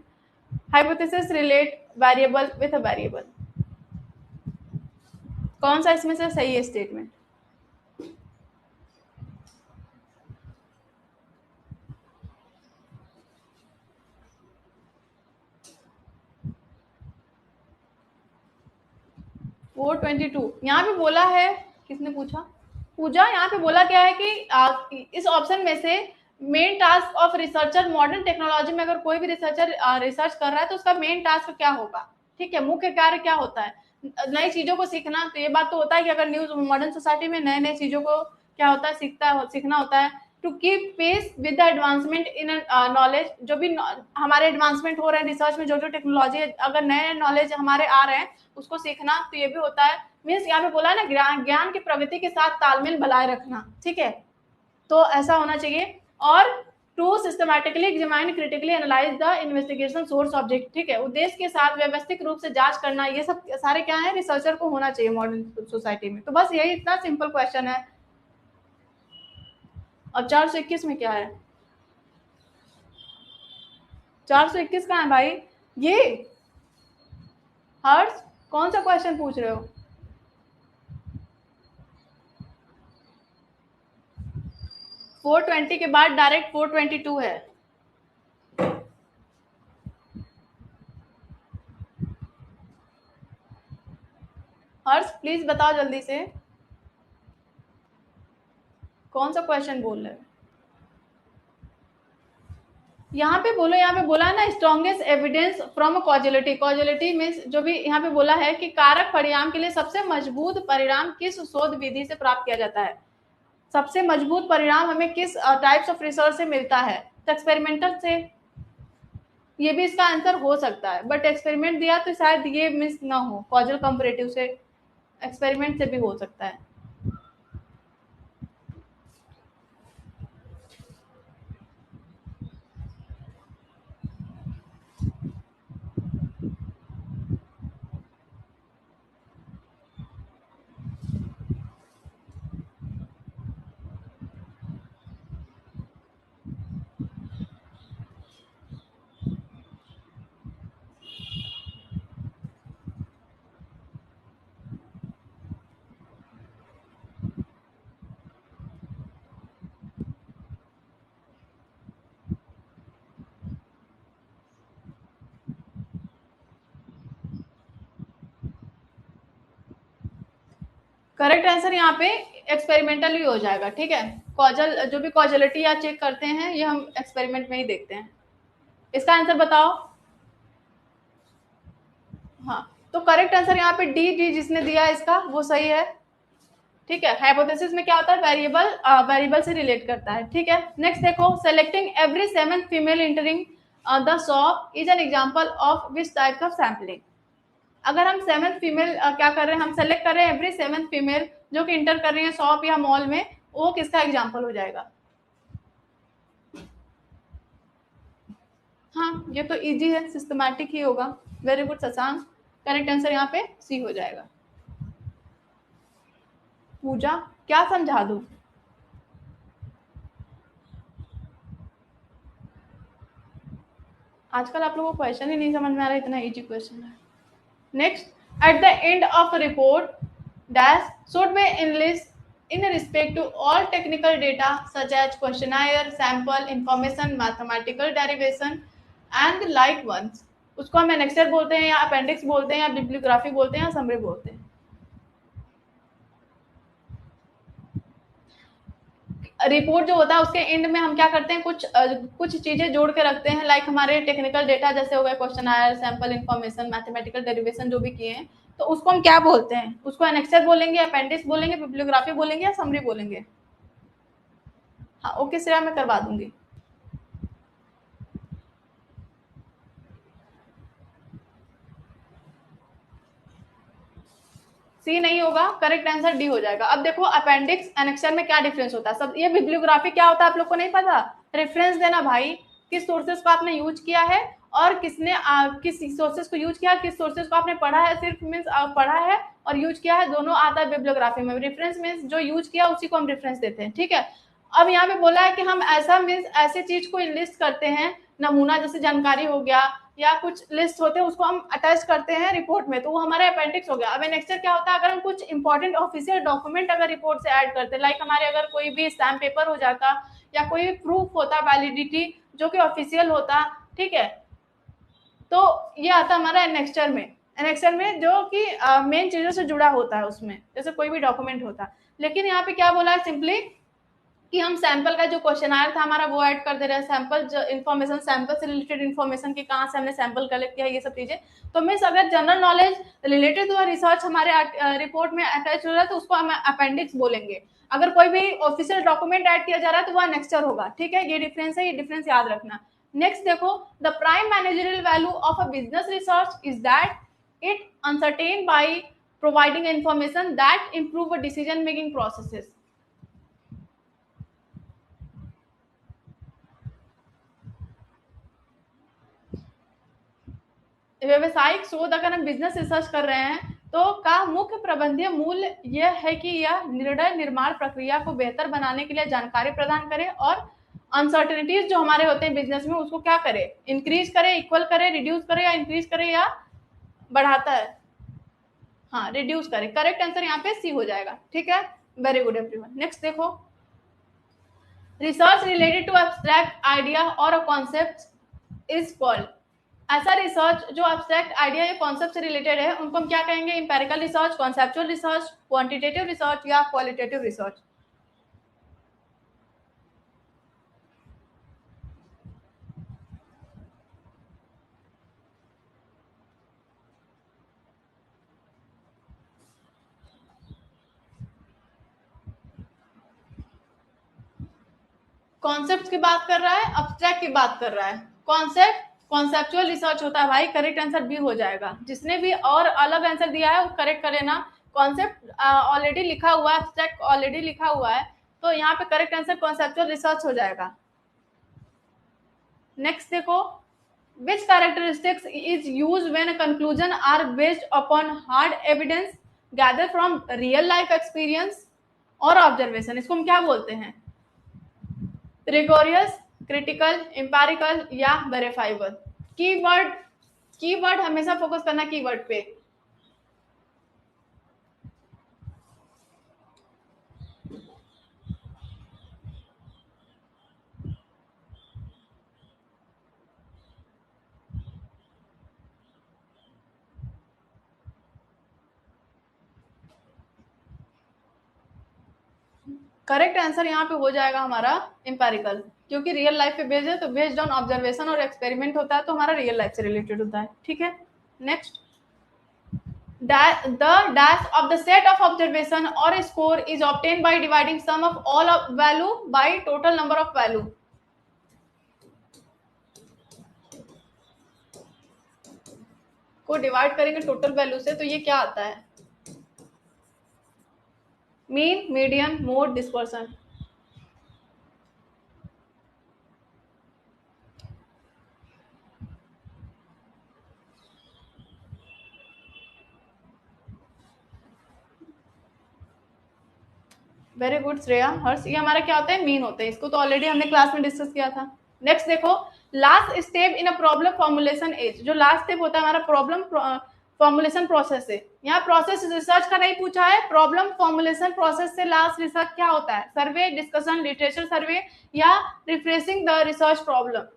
hypothesis relate variable with a variable। कौन सा इसमें से सही है statement? वो 22 यहाँ पे बोला है, किसने पूछा? पूजा। यहाँ पे बोला क्या है कि इस ऑप्शन में से main task of researcher modern technology में, अगर कोई भी रिसर्चर रिसर्च कर रहा है तो उसका मेन टास्क क्या होगा? ठीक है, मुख्य कार्य क्या होता है? नई चीजों को सीखना। तो ये बात तो होता है कि अगर न्यूज मॉडर्न सोसाइटी में नए नए चीजों को क्या होता है, सीखना होता है, to keep pace with the advancement in knowledge, जो भी हमारे एडवांसमेंट हो रहे हैं रिसर्च में, जो जो टेक्नोलॉजी, अगर नए नॉलेज हमारे आ रहे हैं उसको सीखना, तो ये भी होता है। मीन्स यहाँ पे बोला है ना, ज्ञान की प्रगति के साथ तालमेल बनाए रखना, ठीक है, तो ऐसा होना चाहिए। और to systematically examine critically analyse the investigation source object, ठीक है, उद्देश्य के साथ व्यवस्थित रूप से जांच करना, ये सब सारे क्या है, रिसर्चर को होना चाहिए मॉडर्न सोसाइटी में। तो बस यही इतना सिंपल क्वेश्चन है। और 421 में क्या है, 421 कहाँ है भाई, ये हर्ष कौन सा क्वेश्चन पूछ रहे हो? फोर 420 के बाद डायरेक्ट 422 है। हर्ष प्लीज बताओ जल्दी से, कौन सा क्वेश्चन बोल रहे हो? यहाँ पे बोलो, यहाँ पे बोला है ना, strongest evidence from causality. Causality means जो भी यहाँ पे बोला है कि कारक परिणाम के लिए सबसे मजबूत परिणाम किस शोध विधि से प्राप्त किया जाता है, सबसे मजबूत परिणाम हमें किस टाइप्स ऑफ रिसर्च से मिलता है, तो एक्सपेरिमेंटल से। ये भी इसका आंसर हो सकता है, बट एक्सपेरिमेंट दिया तो शायद ये मिस ना हो, कॉजल कंपैरेटिव से, एक्सपेरिमेंट से भी हो सकता है। करेक्ट आंसर यहाँ पे एक्सपेरिमेंटल ही हो जाएगा, ठीक है, कॉजल जो भी कॉजलिटी या चेक करते हैं ये हम एक्सपेरिमेंट में ही देखते हैं। इसका आंसर बताओ। हाँ, तो करेक्ट आंसर यहाँ पे डी जिसने दिया इसका वो सही है, ठीक है। हाइपोथेसिस में क्या होता है, वेरिएबल से रिलेट करता है, ठीक है। नेक्स्ट देखो, selecting every 7th female entering the shop is an example of which type of sampling. अगर हम 7th फीमेल क्या कर रहे हैं, हम सेलेक्ट कर रहे हैं एवरी 7th फीमेल जो कि इंटर कर रही है शॉप या मॉल में, वो किसका एग्जाम्पल हो जाएगा? हाँ, ये तो इजी है, सिस्टमैटिक ही होगा। Very good Shashank, correct answer यहाँ पे सी हो जाएगा। पूजा क्या समझा दूं? आजकल आप लोगों को क्वेश्चन ही नहीं समझ में आ रहा, इतना इजी क्वेश्चन है। Next, at the end of report dash should be enlist in respect to all technical data such as questionnaire, sample, information, mathematical derivation and like ones। उसको हम एनेक्सर बोलते हैं या अपेंडिक्स बोलते हैं या बिब्लियोग्राफी बोलते हैं या समरी बोलते हैं। रिपोर्ट जो होता है उसके एंड में हम क्या करते हैं, कुछ चीजें जोड़ के रखते हैं, लाइक हमारे टेक्निकल डेटा जैसे हो गए questionnaire, sample, information, mathematical derivation जो भी किए हैं, तो उसको हम क्या बोलते हैं, उसको एनेक्सर बोलेंगे, अपेंडिक्स बोलेंगे, बिब्लियोग्राफी बोलेंगे या समरी बोलेंगे? हाँ ओके श्रेया, मैं करवा दूंगी। सी नहीं होगा, करेक्ट आंसर डी हो जाएगा। अब देखो अपेंडिक्स एनेक्सर में क्या डिफरेंस होता है, सब ये बिब्लियोग्राफी क्या होता है आप लोग को नहीं पता? रेफरेंस देना भाई, किस सोर्सेस को आपने यूज किया है और किसने किस सोर्सेस को यूज किया, किस सोर्सेस को आपने पढ़ा है, सिर्फ मीन्स पढ़ा है और यूज किया है, दोनों आता है बिब्लियोग्राफी में। रेफरेंस मीन्स जो यूज किया उसी को हम रेफरेंस देते हैं, ठीक है। अब यहाँ पे बोला है कि हम ऐसा मीन्स ऐसे चीज को लिस्ट करते हैं, नमूना जैसे जानकारी हो गया या कुछ लिस्ट होते हैं उसको हम अटैच करते हैं रिपोर्ट में, तो वो हमारा अपेंडिक्स हो गया। अब एनेक्सर क्या होता है, अगर हम कुछ इंपॉर्टेंट ऑफिशियल डॉक्यूमेंट अगर रिपोर्ट से ऐड करते हैं, लाइक हमारे अगर कोई भी स्टैम्प पेपर हो जाता या कोई प्रूफ होता वैलिडिटी जो कि ऑफिशियल होता, ठीक है, तो ये आता हमारा एनेक्सर में। एनेक्सर में जो कि मेन चीजों से जुड़ा होता है उसमें, जैसे कोई भी डॉक्यूमेंट होता। लेकिन यहाँ पे क्या बोला है सिंपली कि हम सैंपल का जो क्वेश्चन आया था हमारा वो ऐड कर दे रहे हैं, सैंपल जो इन्फॉर्मेशन, सैंपल से रिलेटेड इन्फॉर्मेशन की कहाँ से हमने सैंपल कलेक्ट किया, ये सब चीजें। तो मीन्स अगर general knowledge related to research हमारे रिपोर्ट में अटैच हो रहा है तो उसको हम अपेंडिक्स बोलेंगे। अगर कोई भी ऑफिशियल डॉक्यूमेंट ऐड किया जा रहा है तो वह नेक्स्टर होगा, ठीक है, ये डिफरेंस है, ये डिफरेंस याद रखना। नेक्स्ट देखो, the prime managerial value of a business research is that it uncertain by providing information that improve decision making processes. व्यवसायिक शोध, अगर हम बिजनेस रिसर्च कर रहे हैं तो का मुख्य प्रबंधीय मूल्य यह है कि यह निर्णय निर्माण प्रक्रिया को बेहतर बनाने के लिए जानकारी प्रदान करे और अनसर्टेनिटीज जो हमारे होते हैं बिजनेस में उसको क्या करे, इंक्रीज करे, इक्वल करे, रिड्यूस करे, या इंक्रीज करे या बढ़ाता है, हाँ रिड्यूस करे। करेक्ट आंसर यहाँ पे सी हो जाएगा, ठीक है, वेरी गुड एवरीवन। नेक्स्ट देखो, research related to abstract idea और अ कॉन्सेप्ट इज कॉल्ड, ऐसा रिसर्च जो एब्स्ट्रैक्ट आइडिया या कॉन्सेप्ट से रिलेटेड है उनको हम क्या कहेंगे, empirical research, conceptual research, quantitative research या क्वालिटेटिव रिसर्च। कॉन्सेप्ट की बात कर रहा है, अब्स्ट्रैक्ट की बात कर रहा है, कॉन्सेप्ट कॉन्सेप्चुअल रिसर्च होता है भाई, करेक्ट आंसर बी हो जाएगा। जिसने भी और अलग आंसर दिया है वो करेक्ट कर लेना, कॉन्सेप्ट ऑलरेडी लिखा हुआ है, अब्स्ट्रैक्ट ऑलरेडी लिखा हुआ है, तो यहाँ पे करेक्ट आंसर कॉन्सेप्चुअल रिसर्च हो जाएगा। नेक्स्ट देखो, which characteristics is used when a conclusion are based upon hard evidence gathered from real life experience और observation, इसको हम क्या बोलते हैं, रिगोरियस, क्रिटिकल, इंपेरिकल या वेरीफाइबल। कीवर्ड, कीवर्ड हमेशा फोकस करना कीवर्ड पे। करेक्ट आंसर यहाँ पे हो जाएगा हमारा इंपेरिकल, क्योंकि रियल लाइफ पे बेस्ड है, तो बेस्ड ऑन ऑब्जर्वेशन और एक्सपेरिमेंट होता है, तो हमारा रियल लाइफ से रिलेटेड होता है, ठीक है। Next, the dash of the set of observation or score is obtained by dividing sum of all of value by total number of value। को डिवाइड करेंगे टोटल वैल्यू से तो ये क्या आता है, mean, median, mode, dispersion. Very good Shreya, Harsh, ये हमारा क्या होता है, मीन होता है, इसको तो ऑलरेडी हमने क्लास में डिस्कस किया था। नेक्स्ट देखो, last step in a problem formulation is, जो लास्ट स्टेप होता है हमारा प्रॉब्लम फॉर्मुलेशन प्रोसेस से, यहाँ प्रोसेस रिसर्च का नहीं पूछा है, प्रॉब्लम फॉर्मुलेशन प्रोसेस से लास्ट रिसर्च क्या होता है, सर्वे, डिस्कशन, लिटरेचर सर्वे या refreshing the research problem.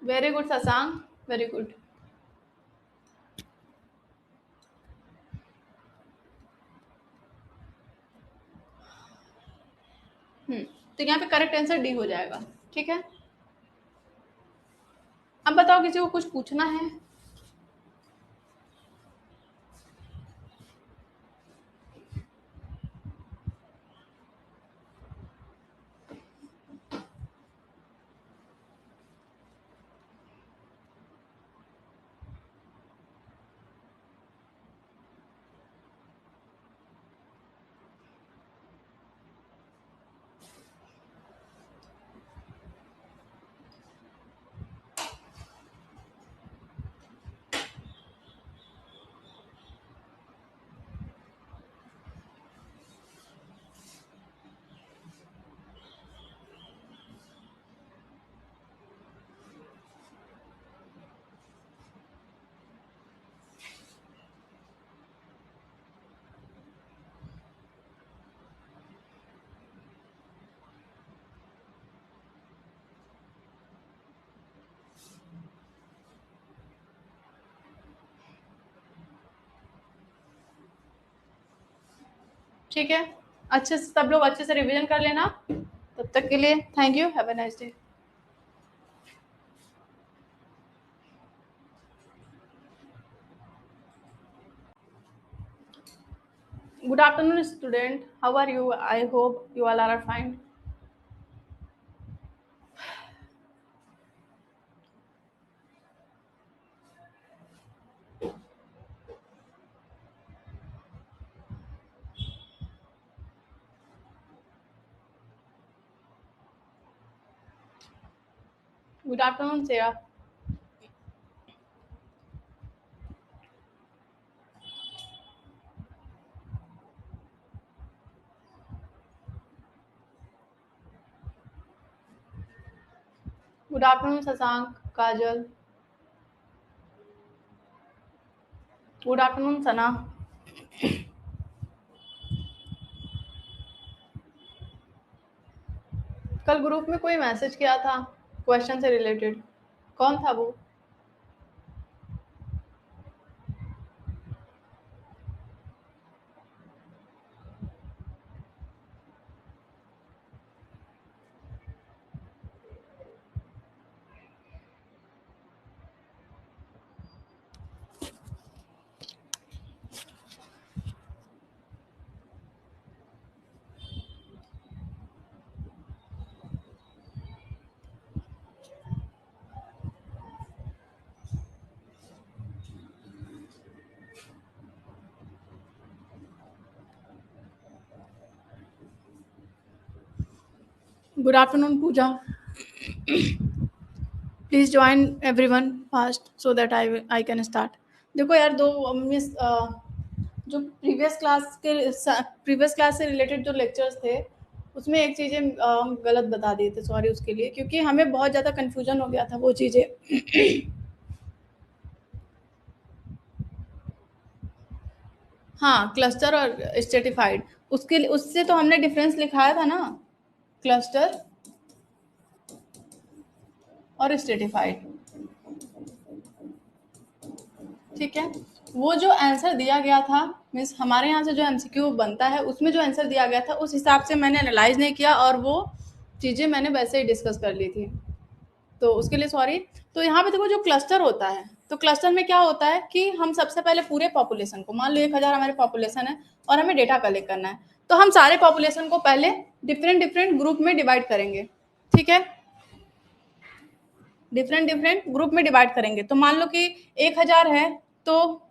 Very good Shashank, very good. तो यहाँ पे करेक्ट आंसर डी हो जाएगा, ठीक है। अब बताओ किसी को कुछ पूछना है? ठीक है, अच्छे से सब लोग अच्छे से रिवीजन कर लेना। तब तक के लिए thank you, have a nice day. Good afternoon, student. How are you? I hope you all are fine. Good afternoon, Sarah. Good afternoon, Sasank, Kajal. Good afternoon, Sana. कल ग्रुप में कोई मैसेज किया था क्वेश्चन से related, कौन था वो? Good afternoon Pooja. Please join everyone fast so that I can start. देखो यार, दो मिस जो प्रीवियस क्लास से रिलेटेड जो लेक्चर्स थे उसमें एक चीज़ें गलत बता दिए थे. सॉरी उसके लिए, क्योंकि हमें बहुत ज़्यादा कन्फ्यूजन हो गया था वो चीज़ें. हाँ, क्लस्टर और स्ट्रेटिफाइड, उसके उससे तो हमने डिफरेंस लिखाया था ना, क्लस्टर और स्ट्रेटिफाइड. ठीक है, वो जो आंसर दिया गया था, मीन्स हमारे यहाँ से जो एमसीक्यू बनता है उसमें जो आंसर दिया गया था उस हिसाब से मैंने एनालाइज नहीं किया और वो चीज़ें मैंने वैसे ही डिस्कस कर ली थी, तो उसके लिए सॉरी. तो यहाँ पे देखो, जो क्लस्टर होता है, तो क्लस्टर में क्या होता है कि हम सबसे पहले पूरे पॉपुलेशन को, मान लो 1000 हमारे पॉपुलेशन है और हमें डेटा कलेक्ट करना है, तो हम सारे पॉपुलेशन को पहले डिफरेंट डिफरेंट ग्रुप में डिवाइड करेंगे. ठीक है, डिफरेंट डिफरेंट ग्रुप में डिवाइड करेंगे. तो मान लो कि 1000 है, तो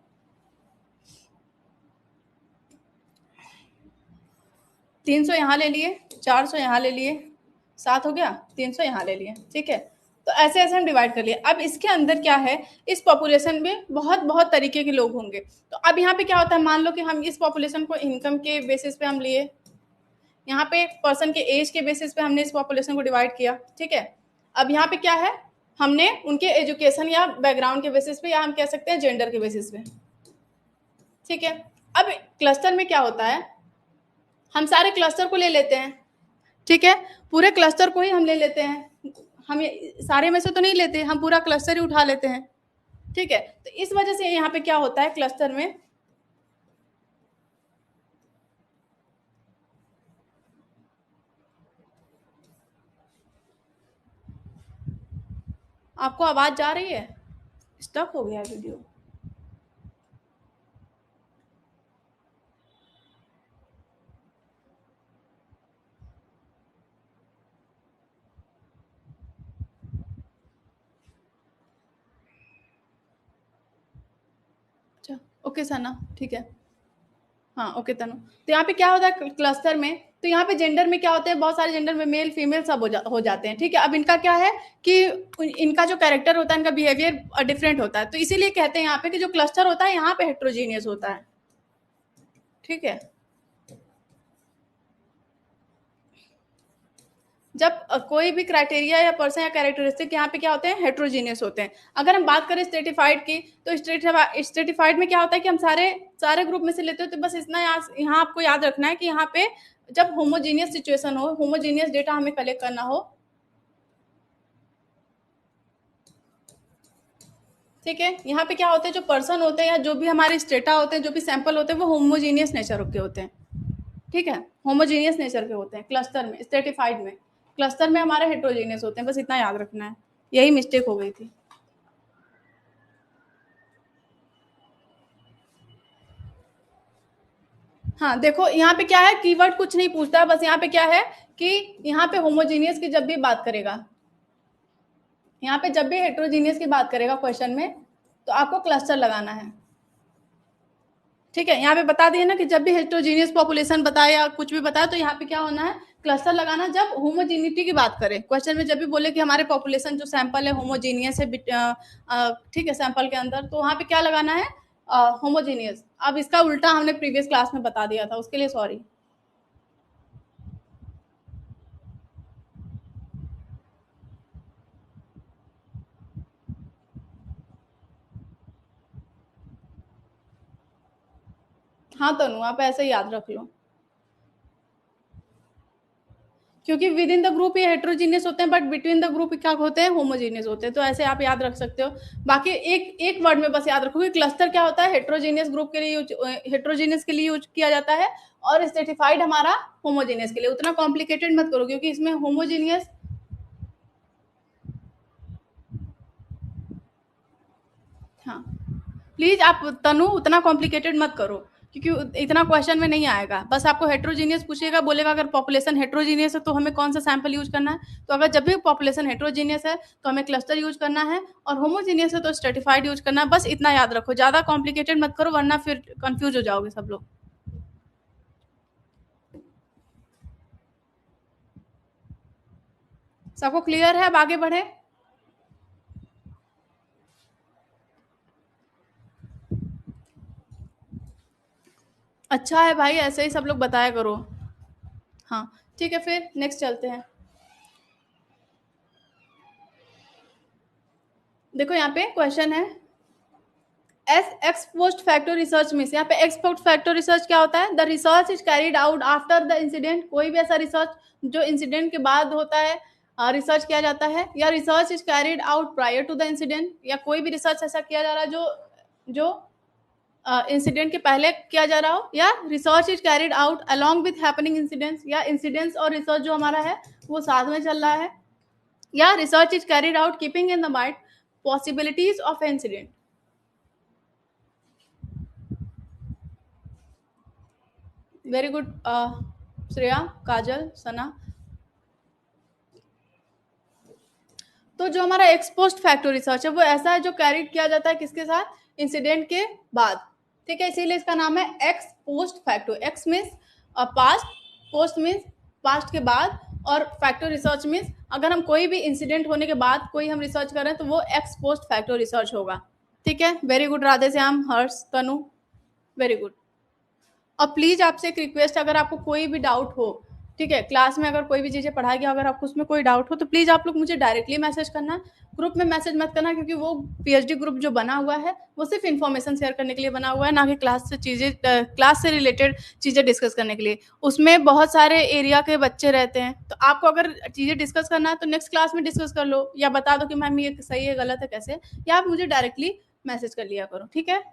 300 यहाँ ले लिए, 400 यहाँ ले लिए, 7 हो गया, 300 यहाँ ले लिए. ठीक है, तो ऐसे ऐसे हम डिवाइड कर लिए. अब इसके अंदर क्या है, इस पॉपुलेशन में बहुत बहुत तरीके के लोग होंगे. तो अब यहाँ पे क्या होता है, मान लो कि हम इस पॉपुलेशन को इनकम के बेसिस पे हम लिए, यहाँ पे पर्सन के एज के बेसिस पे हमने इस पॉपुलेशन को डिवाइड किया. ठीक है, अब यहाँ पे क्या है, हमने उनके एजुकेशन या बैकग्राउंड के बेसिस पे, या हम कह सकते हैं जेंडर के बेसिस पे. ठीक है, अब क्लस्टर में क्या होता है, हम सारे क्लस्टर को ले लेते हैं. ठीक है, पूरे क्लस्टर को ही हम ले लेते हैं, हम सारे में से तो नहीं लेते, हम पूरा क्लस्टर ही उठा लेते हैं. ठीक है, तो इस वजह से यहाँ पे क्या होता है क्लस्टर में, आपको आवाज जा रही है? स्टक हो गया वीडियो. अच्छा, ओके सना, ठीक है. हाँ ओके तनु. तो यहाँ पे क्या होता है क्लस्टर में, तो यहाँ पे जेंडर में क्या होता है, बहुत सारे जेंडर में मेल फीमेल सब हो जाते हैं. ठीक है, अब इनका क्या है कि इनका जो कैरेक्टर होता है, इनका बिहेवियर डिफरेंट होता है, तो इसीलिए कहते हैं यहाँ पे कि जो क्लस्टर होता है यहाँ पे हेट्रोजीनियस होता है. ठीक है, जब कोई भी क्राइटेरिया या पर्सन या कैरेक्टरिस्टिक यहाँ पे क्या होते हैं, हेट्रोजीनियस होते हैं. अगर हम बात करें स्ट्रेटिफाइड की, तो स्ट्रेटिफाइड में क्या होता है कि हम सारे सारे ग्रुप में से लेते हो. तो बस इतना यहाँ आपको याद रखना है कि यहाँ पे जब होमोजीनियस सिचुएशन हो, होमोजीनियस डेटा हमें कलेक्ट करना हो. ठीक है, यहाँ पे क्या होते हैं, जो पर्सन होते हैं या जो भी हमारे स्टेटा होते हैं, जो भी सैंपल होते हैं, वो होमोजीनियस नेचर के होते हैं. ठीक है, होमोजीनियस नेचर के होते हैं क्लस्टर में. स्ट्रेटिफाइड में, क्लस्टर में हमारे हेट्रोजीनियस होते हैं, बस इतना याद रखना है. यही मिस्टेक हो गई थी. हाँ, देखो यहाँ पे क्या है, कीवर्ड कुछ नहीं पूछता है, बस यहाँ पे क्या है कि यहाँ पे होमोजीनियस की जब भी बात करेगा, यहाँ पे जब भी हेट्रोजीनियस की बात करेगा क्वेश्चन में, तो आपको क्लस्टर लगाना है। ठीक है, यहाँ पे बता दिए ना कि जब भी हेट्रोजीनियस पॉपुलेशन बताए या कुछ भी बताए, तो यहाँ पे क्या होना है, क्लस्टर लगाना जब होमोजीनिटी की बात करें। क्वेश्चन में जब भी बोले कि हमारे पॉपुलेशन जो सैंपल है होमोजीनियस है, ठीक है, सैंपल के अंदर, तो वहाँ पे क्या लगाना है, होमोजीनियस। अब इसका उल्टा हमने प्रीवियस क्लास में बता दिया था, उसके लिए सॉरी। हाँ तनु, आप ऐसे ही याद रख लो, क्योंकि विद इन द ग्रुप ये हेट्रोजीनियस होते हैं, बट बिटवीन द ग्रुप क्या होते हैं, होमोजीनियस होते हैं। तो ऐसे आप याद रख सकते हो। बाकी एक एक वर्ड में बस याद रखो कि क्लस्टर क्या होता है, हेट्रोजीनियस ग्रुप के लिए हेट्रोजीनियस के लिए यूज किया जाता है, और स्ट्रेटिफाइड हमारा होमोजीनियस के लिए। उतना कॉम्प्लिकेटेड मत करो, क्योंकि इसमें होमोजीनियस, हाँ प्लीज आप तनु उतना कॉम्प्लिकेटेड मत करो, क्योंकि इतना क्वेश्चन में नहीं आएगा। बस आपको हेट्रोजीनियस पूछेगा, बोलेगा अगर पॉपुलेशन हेट्रोजीनियस है तो हमें कौन सा सैंपल यूज करना है। तो अगर जब भी पॉपुलेशन हेट्रोजीनियस है तो हमें क्लस्टर यूज करना है, और होमोजीनियस है तो स्ट्रेटिफाइड यूज करना है। बस इतना याद रखो, ज्यादा कॉम्प्लिकेटेड मत करो, वरना फिर कंफ्यूज हो जाओगे सब लोग। सबको क्लियर है? अब आगे बढ़े। अच्छा है भाई, ऐसे ही सब लोग बताया करो। हाँ ठीक है, फिर नेक्स्ट चलते हैं। देखो यहाँ पे क्वेश्चन है, एक्स पोस्ट फैक्टर रिसर्च में से, यहाँ पे एक्स पोस्ट फैक्टर रिसर्च क्या होता है, the research is carried out after the incident. कोई भी ऐसा रिसर्च जो इंसिडेंट के बाद होता है, रिसर्च किया जाता है, या research is carried out prior to the incident, या कोई भी रिसर्च ऐसा किया जा रहा है जो इंसिडेंट के पहले किया जा रहा हो, या research is carried out along with happening incidents, या इंसिडेंट्स और रिसर्च जो हमारा है वो साथ में चल रहा है, या research is carried out keeping in the mind possibilities of incident. Very good Shreya, Kajal, Sana. तो जो हमारा एक्सपोस्ट फैक्टर रिसर्च है वो ऐसा है जो कैरिड किया जाता है किसके साथ, इंसिडेंट के बाद। ठीक है, इसीलिए इसका नाम है x post factor. X means past, post means past के बाद, और फैक्टर रिसर्च मीन्स अगर हम कोई भी इंसिडेंट होने के बाद कोई हम रिसर्च कर रहे हैं तो वो एक्स पोस्ट फैक्टर रिसर्च होगा। ठीक है, वेरी गुड राधे श्याम, हर्ष, तनु, वेरी गुड। और प्लीज आपसे एक रिक्वेस्ट, अगर आपको कोई भी डाउट हो, ठीक है, क्लास में अगर कोई भी चीजें पढ़ाई गई, अगर आपको उसमें कोई डाउट हो तो प्लीज आप लोग मुझे डायरेक्टली मैसेज करना, ग्रुप में मैसेज मत करना, क्योंकि वो पीएचडी ग्रुप जो बना हुआ है वो सिर्फ इन्फॉर्मेशन शेयर करने के लिए बना हुआ है, ना कि क्लास से रिलेटेड चीजें डिस्कस करने के लिए। उसमें बहुत सारे एरिया के बच्चे रहते हैं, तो आपको अगर चीजें डिस्कस करना है तो नेक्स्ट क्लास में डिस्कस कर लो, या बता दो कि मैम ये सही है गलत है कैसे, या आप मुझे डायरेक्टली मैसेज कर लिया करो। ठीक है,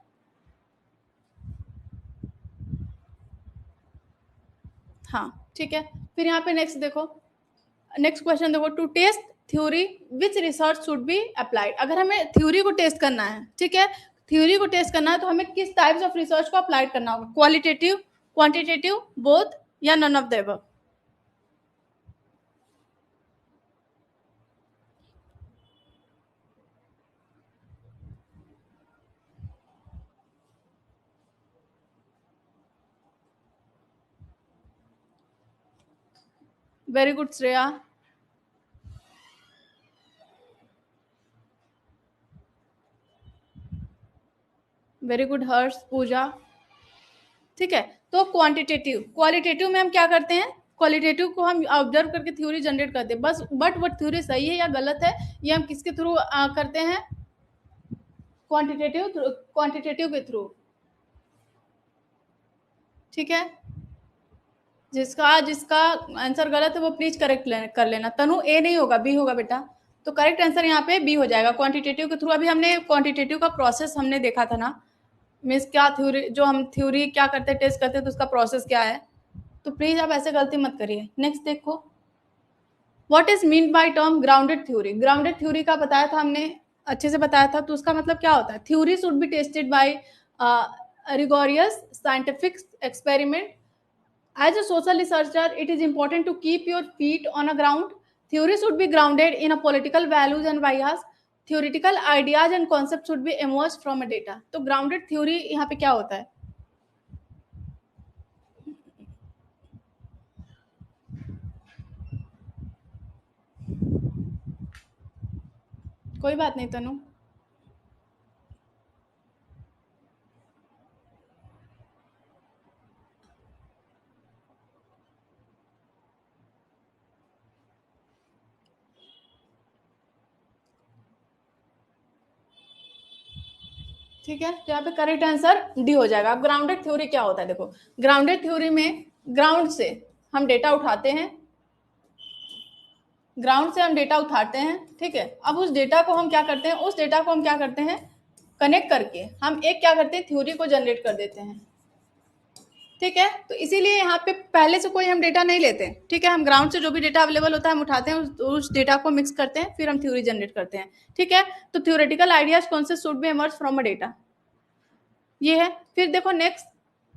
हाँ ठीक है। फिर यहाँ पे नेक्स्ट देखो, नेक्स्ट क्वेश्चन देखो, to test theory which research should be applied. अगर हमें थ्योरी को टेस्ट करना है, ठीक है, थ्योरी को टेस्ट करना है तो हमें किस टाइप्स ऑफ रिसर्च को अप्लाइड करना होगा, क्वालिटेटिव, क्वांटिटेटिव, बोथ, या none of the above. Very good Shreya, very good Harsh, Pooja. ठीक है, तो क्वांटिटेटिव, क्वालिटेटिव में हम क्या करते हैं, क्वालिटेटिव को हम ऑब्जर्व करके थ्योरी जनरेट करते हैं बस, बट वो थ्योरी सही है या गलत है ये हम किसके थ्रू करते हैं, क्वांटिटेटिव के थ्रू। ठीक है, जिसका जिसका आंसर गलत है वो प्लीज करेक्ट कर लेना। तनु ए नहीं होगा, बी होगा बेटा। तो करेक्ट आंसर यहाँ पे बी हो जाएगा, क्वांटिटेटिव के थ्रू। अभी हमने क्वांटिटेटिव का प्रोसेस हमने देखा था ना, मीन्स क्या थ्योरी, जो हम थ्योरी क्या करते हैं, टेस्ट करते हैं, तो उसका प्रोसेस क्या है। तो प्लीज आप ऐसे गलती मत करिए। नेक्स्ट देखो, what is mean by term grounded theory. Grounded theory का बताया था हमने, अच्छे से बताया था। तो उसका मतलब क्या होता है, theory should be tested by rigorous scientific experiment As a social researcher, it is important to keep your feet on a ground. Theory should be grounded in a political values and bias. Theoretical ideas and concepts should be emerged from a data. तो grounded theory यहाँ पे क्या होता है? कोई बात नहीं तनु। ठीक है, तो यहाँ पे करेक्ट आंसर डी हो जाएगा। अब ग्राउंडेड थ्योरी क्या होता है, देखो ग्राउंडेड थ्योरी में ग्राउंड से हम डेटा उठाते हैं, ग्राउंड से हम डेटा उठाते हैं, ठीक है। अब उस डेटा को हम क्या करते हैं, उस डेटा को हम क्या करते हैं, कनेक्ट करके हम एक क्या करते हैं, थ्योरी को जनरेट कर देते हैं, ठीक है। तो इसीलिए यहाँ पे पहले से कोई हम डेटा नहीं लेते, ठीक है। हम ग्राउंड से जो भी डेटा अवेलेबल होता है हम उठाते हैं, उस डेटा को मिक्स करते हैं, फिर हम थ्योरी जनरेट करते हैं, ठीक है। तो theoretical ideas concept should be emerge from a data, ये है। फिर देखो next,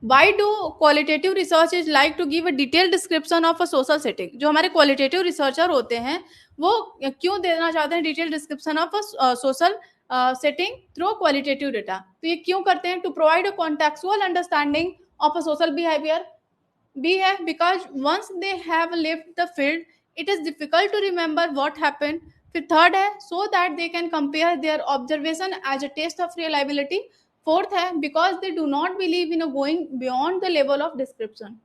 why do qualitative research is like to give a detail description of a social setting. जो हमारे क्वालिटेटिव रिसर्चर होते हैं वो क्यों देना चाहते हैं detail description of a social setting through qualitative data? तो ये क्यों करते हैं? To provide a contextual understanding of a social behaviour. B है because once they have lived the field it is difficult to remember what happened. फिर third है so that they can compare their observation as a test of reliability. Fourth है because they do not believe in going beyond the level of description.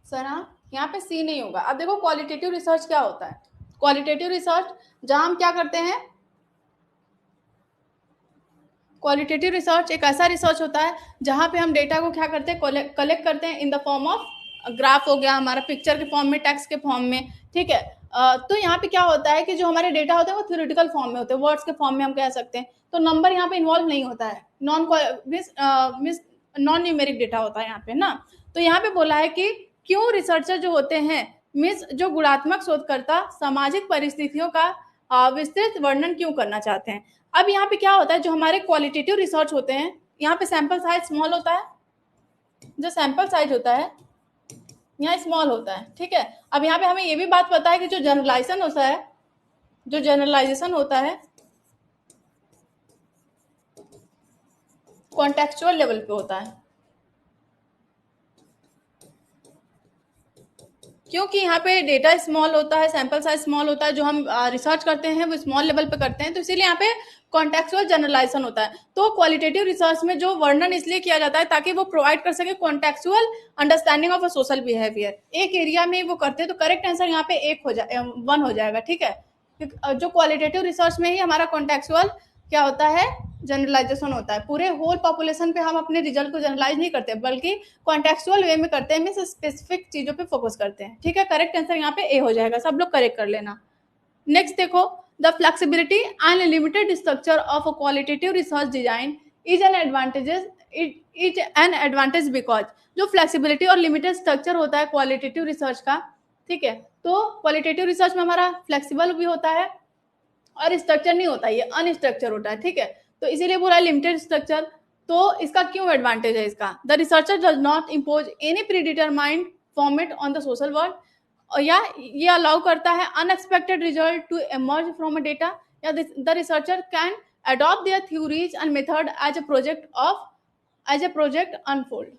Sir हाँ, यहाँ पे सी नहीं होगा। अब देखो क्वालिटेटिव रिसर्च क्या होता है। क्वालिटेटिव रिसर्च जहां हम क्या करते हैं, क्वालिटेटिव रिसर्च एक ऐसा रिसर्च होता है जहां पे हम डेटा को क्या करते हैं, कलेक्ट करते हैं in the form of graph हो गया हमारा, पिक्चर के फॉर्म में, टेक्स्ट के फॉर्म में, ठीक है। तो यहाँ पे क्या होता है कि जो हमारे डेटा होते हैं वो थ्योरेटिकल फॉर्म में होते हैं, वर्ड्स के फॉर्म में हम कह सकते हैं। तो नंबर यहाँ पे इन्वॉल्व नहीं होता है, नॉन न्यूमेरिक डेटा होता है यहाँ पे ना। तो यहाँ पे बोला है कि क्यों रिसर्चर जो होते हैं मीन्स जो गुणात्मक शोधकर्ता सामाजिक परिस्थितियों का विस्तृत वर्णन क्यों करना चाहते हैं। अब यहाँ पे क्या होता है, जो हमारे क्वालिटेटिव रिसर्च होते हैं यहाँ पे सैंपल साइज स्मॉल होता है, जो सैंपल साइज होता है यहाँ स्मॉल होता है, ठीक है। अब यहाँ पे हमें ये भी बात पता है कि जो जनरलाइजेशन होता है, जो जनरलाइजेशन होता है कॉन्टेक्चुअल लेवल पे होता है, क्योंकि यहाँ पे डेटा स्मॉल होता है, सैंपल साइज स्मॉल होता है, जो हम रिसर्च करते हैं वो स्मॉल लेवल पे करते हैं, तो इसीलिए यहाँ पे कॉन्टेक्चुअल जनरलाइजेशन होता है। तो क्वालिटेटिव रिसर्च में जो वर्णन इसलिए किया जाता है ताकि वो प्रोवाइड कर सके contextual understanding of a social behaviour. एक एरिया में वो करते हैं, तो करेक्ट आंसर यहाँ पे 1 हो जाएगा, ठीक है। जो क्वालिटेटिव रिसर्च में ही हमारा कॉन्टेक्चुअल क्या होता है, जनरलाइजेशन होता है। पूरे होल पॉपुलेशन पे हम अपने रिजल्ट को जनरलाइज नहीं करते बल्कि कॉन्टेक्चुअल वे में करते हैं, मींस स्पेसिफिक चीजों पे फोकस करते हैं, ठीक है। करेक्ट आंसर यहाँ पे ए हो जाएगा, सब लोग करेक्ट कर लेना। नेक्स्ट देखो, the flexibility and limited structure of a qualitative research design is an advantage because जो फ्लेक्सिबिलिटी और लिमिटेड स्ट्रक्चर होता है क्वालिटेटिव रिसर्च का, ठीक है। तो क्वालिटेटिव रिसर्च में हमारा फ्लेक्सिबल भी होता है और स्ट्रक्चर नहीं होता, ये अनस्ट्रक्चर होता है, ठीक है। तो इसीलिए बोला लिमिटेड स्ट्रक्चर। तो इसका क्यों एडवांटेज है इसका, the researcher does not impose any predetermined format on the social world, या ये अलाउ करता है unexpected result to emerge from a data, या the researcher can adopt their theories and method as a project unfold.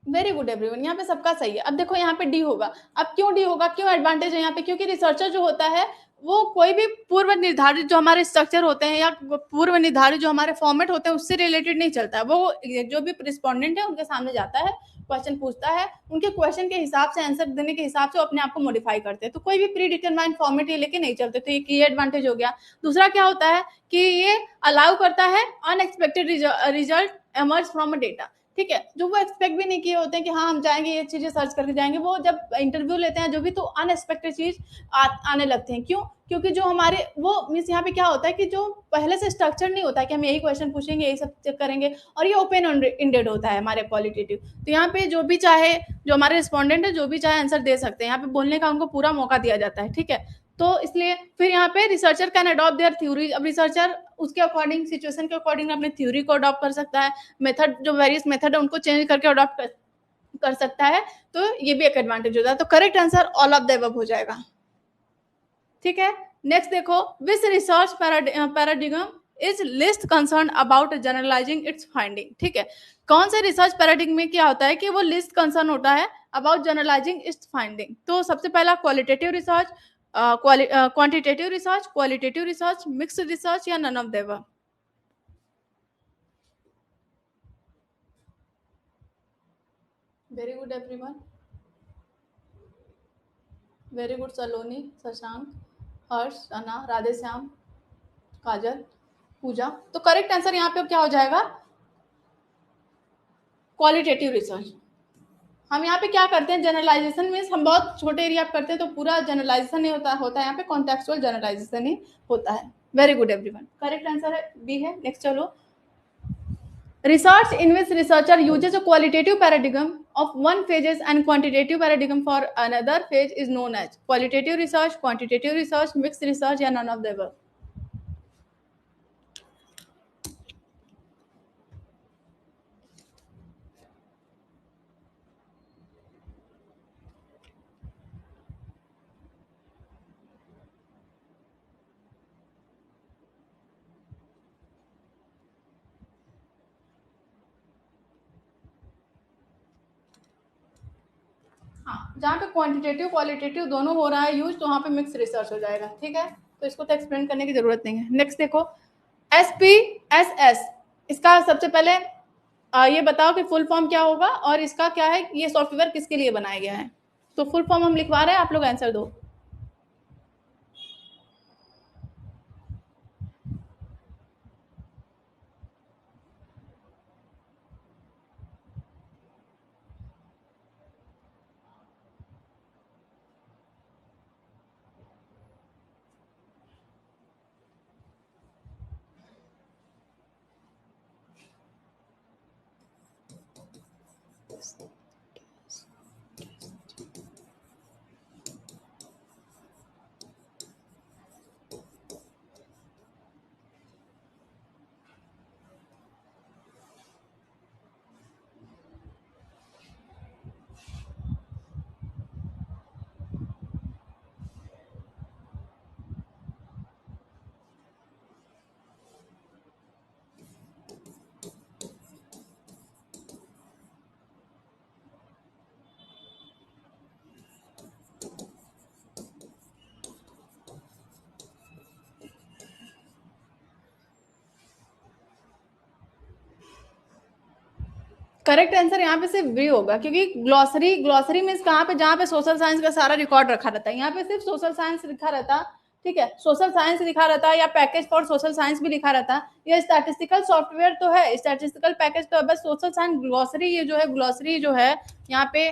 Very good everyone, यहाँ पे सबका सही है। अब देखो यहाँ पे डी होगा। अब क्यों डी होगा, क्यों एडवांटेज है यहाँ पे, क्योंकि रिसर्चर जो होता है वो कोई भी पूर्व निर्धारित जो हमारे स्ट्रक्चर होते हैं या पूर्व निर्धारित जो हमारे फॉर्मेट होते हैं उससे रिलेटेड नहीं चलता है। वो जो भी रिस्पोंडेंट है उनके सामने जाता है, क्वेश्चन पूछता है, उनके क्वेश्चन के हिसाब से आंसर देने के हिसाब से वो अपने आप को मॉडिफाई करते हैं। तो कोई भी प्री डिटरमाइंड फॉर्मेट ये लेके नहीं चलते। तो ये एडवांटेज हो गया। दूसरा क्या होता है कि ये अलाउ करता है unexpected result emerge from a data. ठीक है, जो वो एक्सपेक्ट भी नहीं किए होते हैं कि हाँ हम जाएंगे ये चीजें सर्च करके जाएंगे, वो जब इंटरव्यू लेते हैं जो भी, तो अनएक्सपेक्टेड चीज आने लगते हैं। क्यों? क्योंकि जो हमारे वो मीन्स यहाँ पे क्या होता है कि जो पहले से स्ट्रक्चर नहीं होता है कि हम यही क्वेश्चन पूछेंगे, यही सब चेक करेंगे, और ये ओपन इंडेड होता है हमारे क्वालिटेटिव। तो यहाँ पे जो भी चाहे, जो हमारे रिस्पॉन्डेंट है जो भी चाहे आंसर दे सकते हैं, यहाँ पे बोलने का उनको पूरा मौका दिया जाता है। ठीक है, तो इसलिए फिर यहाँ पे researcher can adopt their theory. अब रिसर्चर उसके अकॉर्डिंग, सिचुएशन के अकॉर्डिंग अपनी थ्योरी को अडॉप्ट कर सकता है, मेथड जो वेरियस मेथड है उनको चेंज करके अडॉप्ट कर सकता है। तो ये भी एक एडवांटेज होता है। तो correct answer all of the above हो जाएगा। ठीक है, नेक्स्ट देखो, which research paradigm is least concern about generalising its finding. ठीक है, कौन से रिसर्च पैराडिगम में क्या होता है कि वो लिस्ट कंसर्न होता है अबाउट जनरलाइजिंग इट्स फाइंडिंग। तो सबसे पहला qualitative research, quantitative research, qualitative research, mixed research, या none of the above. Very good everyone, very good Saloni, Shashank, Harsh, Ana, Radheshyam, काजल, पूजा। तो करेक्ट आंसर यहाँ पे क्या हो जाएगा? Qualitative research. हम यहाँ पे क्या करते हैं, जनरलाइजेशन मीन्स हम बहुत छोटे एरिया करते हैं, तो पूरा जनरलाइजेशन नहीं होता है यहाँ पे कॉन्टेक्चुअल जनरलाइजेशन ही होता है। Very good everyone, correct answer है बी है। नेक्स्ट चलो, research in which researcher uses a qualitative paradigm of one phases and quantitative paradigm for another phase is known as qualitative research, quantitative research, mixed research, या none of the above। हाँ, जहाँ पे quantitative qualitative दोनों हो रहा है use, तो वहाँ पे मिक्स रिसर्च हो जाएगा। ठीक है, तो इसको तो एक्सप्लेन करने की जरूरत नहीं है। नेक्स्ट देखो, SPSS, इसका सबसे पहले ये बताओ कि फुल फॉर्म क्या होगा और इसका क्या है, ये सॉफ्टवेयर किसके लिए बनाया गया है। तो फुल फॉर्म हम लिखवा रहे हैं, आप लोग आंसर दो। करेक्ट आंसर यहाँ पे सिर्फ बी होगा, क्योंकि ग्लॉसरी मीन्स कहाँ पे, जहाँ पे सोशल साइंस का सारा रिकॉर्ड रखा रहता है। यहाँ पे सिर्फ सोशल साइंस लिखा रहता। ठीक है, सोशल साइंस लिखा रहता है, या पैकेज फॉर सोशल साइंस भी लिखा रहता। ये स्टैटिस्टिकल सॉफ्टवेयर तो है, स्टैटिस्टिकल पैकेज तो है, बस सोशल साइंस ग्लॉसरी, ये जो है ग्लॉसरी जो है यहाँ पे,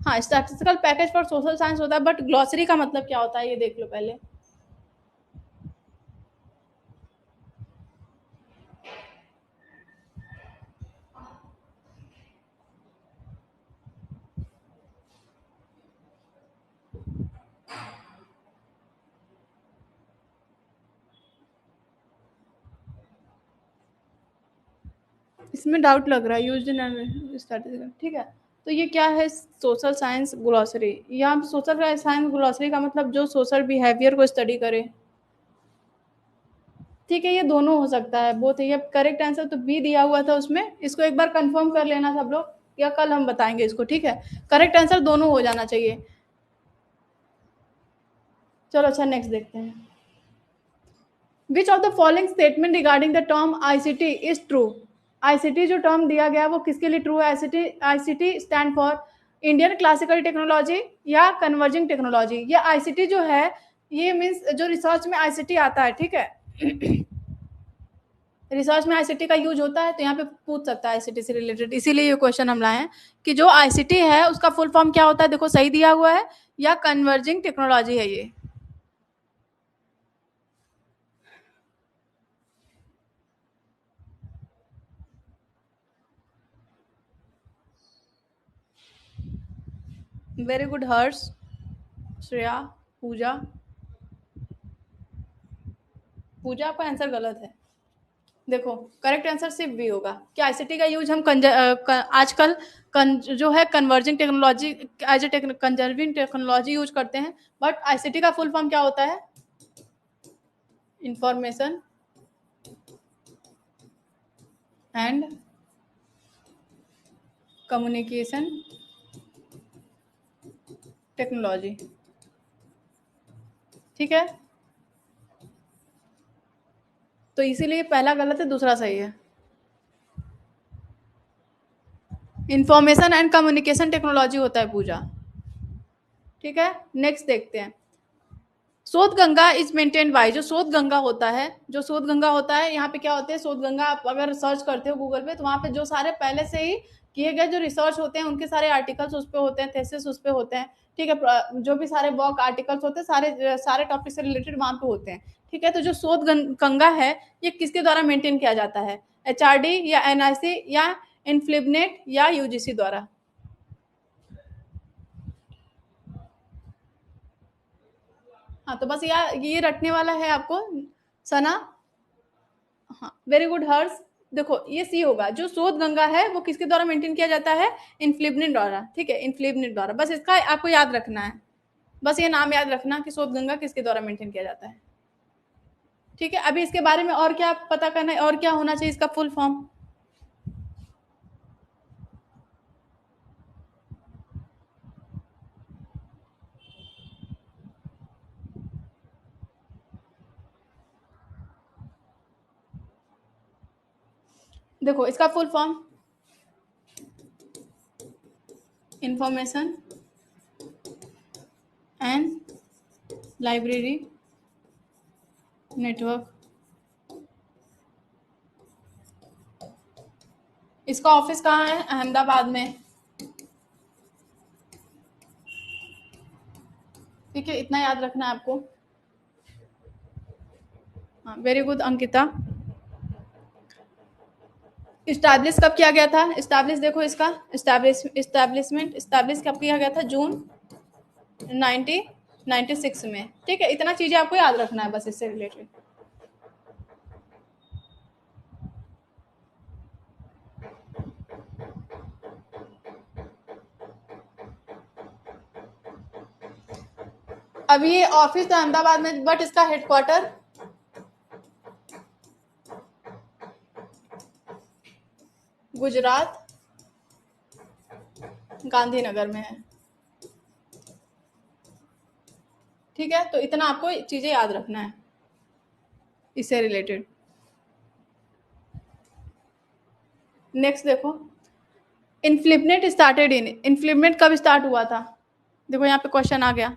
हाँ statistical package for social science होता है, बट ग्लॉसरी का मतलब क्या होता है ये देख लो पहले। इसमें डाउट लग रहा है, यूज्ड इन स्टैटिस्टिकल। ठीक है, तो ये क्या है, सोशल साइंस ग्लॉसरी। यहाँ सोशल साइंस ग्लॉसरी का मतलब जो सोशल बिहेवियर को स्टडी करे। ठीक है, ये दोनों हो सकता है, बोथ है। ये करेक्ट आंसर तो बी दिया हुआ था उसमें, इसको एक बार कंफर्म कर लेना सब लोग, या कल हम बताएंगे इसको। ठीक है, करेक्ट आंसर दोनों हो जाना चाहिए। चलो अच्छा नेक्स्ट देखते हैं। विच of the following statement regarding the term ICT is true. ICT जो टर्म दिया गया वो किसके लिए ट्रू है? ICT, ICT stand for Indian classical technology या कन्वर्जिंग टेक्नोलॉजी। ये आईसीटी जो है ये मीन्स जो रिसर्च में आईसीटी आता है, ठीक है। रिसर्च में आईसीटी का यूज होता है तो यहाँ पे पूछ सकता है आईसीटी से रिलेटेड, इसीलिए ये क्वेश्चन हम लाए हैं कि जो आईसीटी है उसका फुल फॉर्म क्या होता है। देखो सही दिया हुआ है, या कन्वर्जिंग टेक्नोलॉजी है ये। वेरी गुड हर्ष, श्रेया, पूजा। पूजा आपका आंसर गलत है। देखो करेक्ट आंसर सिर्फ बी होगा कि आईसीटी का यूज हम आजकल जो है converging technology as a conserving technology use करते हैं। बट आईसीटी का फुल फॉर्म क्या होता है? इंफॉर्मेशन एंड कम्युनिकेशन टेक्नोलॉजी, ठीक है। तो इसीलिए पहला गलत है, दूसरा सही है। इंफॉर्मेशन एंड कम्युनिकेशन टेक्नोलॉजी होता है पूजा, ठीक है। नेक्स्ट देखते हैं। शोध गंगा इज मेंटेन बाय, जो शोध गंगा होता है, जो शोध गंगा होता है यहाँ पे क्या होते हैं शोध गंगा, आप अगर सर्च करते हो गूगल पे तो वहाँ पे जो सारे पहले से ही किए गए जो रिसर्च होते हैं उनके सारे आर्टिकल्स उस पे होते हैं, थेसिस उस पे होते हैं, ठीक है। जो भी सारे वर्क आर्टिकल्स होते हैं सारे सारे टॉपिक से रिलेटेड वहाँ पे होते हैं, ठीक है। तो जो शोध गंगा है ये किसके द्वारा मेंटेन किया जाता है? एचआरडी या एनआईसी या इनफ्लिबनेट या यूजीसी द्वारा? हाँ तो बस ये रटने वाला है आपको। सना, हाँ वेरी गुड हर्ष। देखो ये सी होगा, जो शोध गंगा है वो किसके द्वारा मेंटेन किया जाता है? इनफ्लिबनेट द्वारा, ठीक है, इनफ्लिबनेट द्वारा। बस इसका आपको याद रखना है, बस ये नाम याद रखना कि शोध गंगा किसके द्वारा मेंटेन किया जाता है, ठीक है। अभी इसके बारे में और क्या पता करना है और क्या होना चाहिए इसका फुल फॉर्म? देखो इसका full form information and library network. इसका ऑफिस कहाँ है? अहमदाबाद में, ठीक है। इतना याद रखना है आपको। हाँ वेरी गुड अंकिता। इस्टैब्लिश कब किया गया था? इस्टैब्लिश देखो इसका इस्टैब्लिशमेंट इस्टैब्लिश कब किया गया था? जून 1996 में, ठीक है। इतना चीजें आपको याद रखना है बस इससे रिलेटेड। अभी ये ऑफिस है अहमदाबाद में बट इसका हेडक्वार्टर गुजरात गांधीनगर में है, ठीक है। तो इतना आपको चीजें याद रखना है इससे रिलेटेड। नेक्स्ट देखो, इन्फ्लिपमेंट कब स्टार्ट हुआ था? देखो यहाँ पे क्वेश्चन आ गया।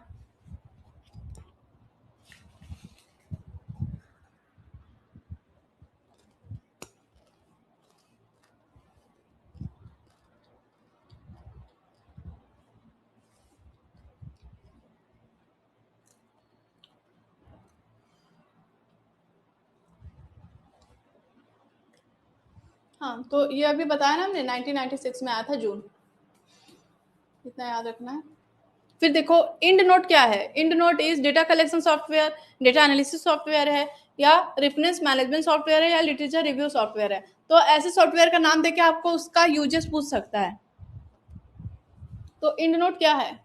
हाँ तो ये अभी बताया ना हमने 1996 में आया था जून, इतना याद रखना है। फिर देखो इंड नोट क्या है? EndNote is data collection software, data analysis software है, या रेफरेंस मैनेजमेंट सॉफ्टवेयर है, या लिटरेचर रिव्यू सॉफ्टवेयर है। तो ऐसे सॉफ्टवेयर का नाम देके आपको उसका यूजेस पूछ सकता है। तो इंड नोट क्या है?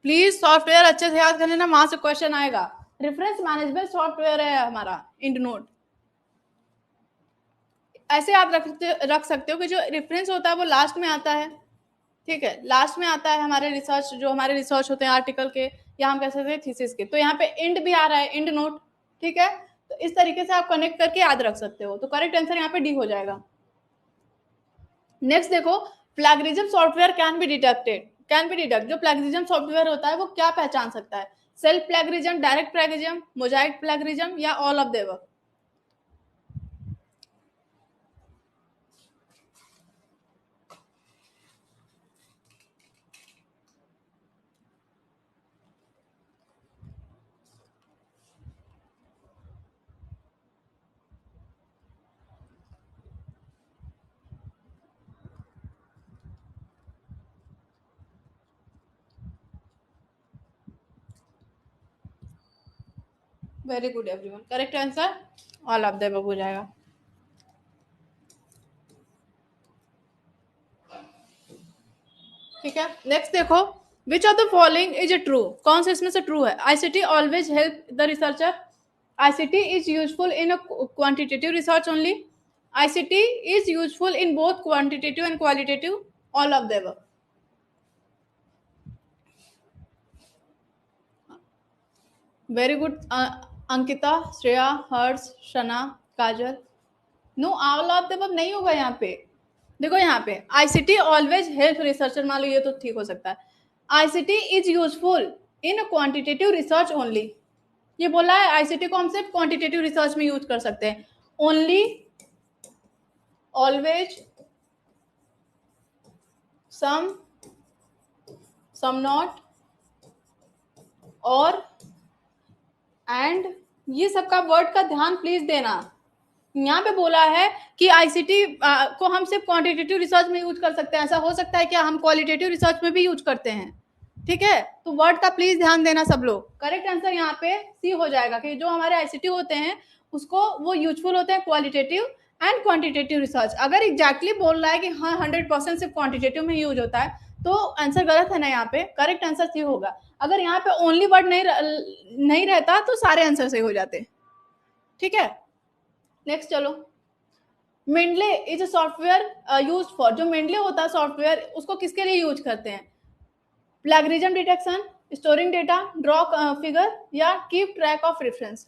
प्लीज सॉफ्टवेयर अच्छे से याद कर लेना, वहां से क्वेश्चन आएगा। रेफरेंस मैनेजमेंट सॉफ्टवेयर है हमारा इंड नोट। ऐसे आप रख सकते हो कि जो रेफरेंस होता है वो लास्ट में आता है, ठीक है, लास्ट में आता है हमारे रिसर्च, जो हमारे रिसर्च होते हैं आर्टिकल के, या हम कह सकते हैं थीसिस के, तो यहाँ पे इंड भी आ रहा है, इंड नोट, ठीक है। तो इस तरीके से आप कनेक्ट करके याद रख सकते हो। तो करेक्ट आंसर यहाँ पे डी हो जाएगा। नेक्स्ट देखो, plagiarism software can be detect. जो प्लैगियरिज्म सॉफ्टवेयर होता है वो क्या पहचान सकता है? Self plagiarism, direct plagiarism, mosaic plagiarism, या all of the above? Very good everyone, correct answer all of the above हो जाएगा। ठीक है, नेक्स्ट देखो, which of the following is true? कौन सा इसमें से ट्रू है? ICT always help the researcher. ICT is useful in quantitative research only. ICT is useful in both quantitative and qualitative, all of the above. Very good Ankita, Shreya, Harsh, Shana, Kajal. No, all of the above नहीं होगा यहाँ पे। देखो यहाँ पे ICT always help researcher, मान लो ये तो ठीक हो सकता है। ICT is useful in quantitative research only, ये बोला है आईसीटी को हम सिर्फ क्वांटिटेटिव रिसर्च में यूज कर सकते हैं। ओनली, ऑलवेज, सम नॉट, और, एंड, ये सबका वर्ड का ध्यान प्लीज देना। यहाँ पे बोला है कि आईसीटी को हम सिर्फ क्वांटिटेटिव रिसर्च में यूज कर सकते हैं, ऐसा हो सकता है क्या हम क्वालिटेटिव रिसर्च में भी यूज करते हैं, ठीक है। तो वर्ड का प्लीज ध्यान देना सब लोग। करेक्ट आंसर यहाँ पे सी हो जाएगा कि जो हमारे आईसीटी होते हैं उसको वो यूजफुल होते हैं क्वालिटेटिव एंड क्वांटिटेटिव रिसर्च। अगर एग्जैक्टली बोल रहा है कि हाँ 100% सिर्फ क्वांटिटेटिव में यूज होता है तो आंसर गलत है ना, यहाँ पे करेक्ट आंसर सी होगा। अगर यहाँ पे ओनली वर्ड नहीं रहता तो सारे आंसर सही हो जाते, ठीक है। नेक्स्ट चलो, Mendeley is a software use for. जो मेंडले होता है सॉफ्टवेयर उसको किसके लिए यूज करते हैं? Plagiarism detection, storing data, draw figure, या कीप ट्रैक ऑफ रेफरेंस।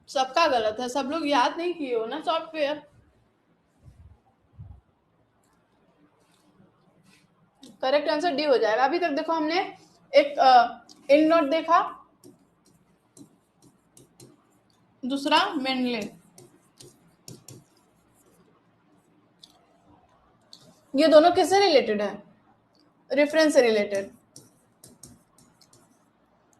सबका गलत है, सब लोग याद नहीं किए हो ना सॉफ्टवेयर। करेक्ट आंसर डी हो जाएगा। अभी तक देखो हमने एक इन नोट देखा, दूसरा मेंडले, ये दोनों किससे रिलेटेड है? रेफरेंस से रिलेटेड,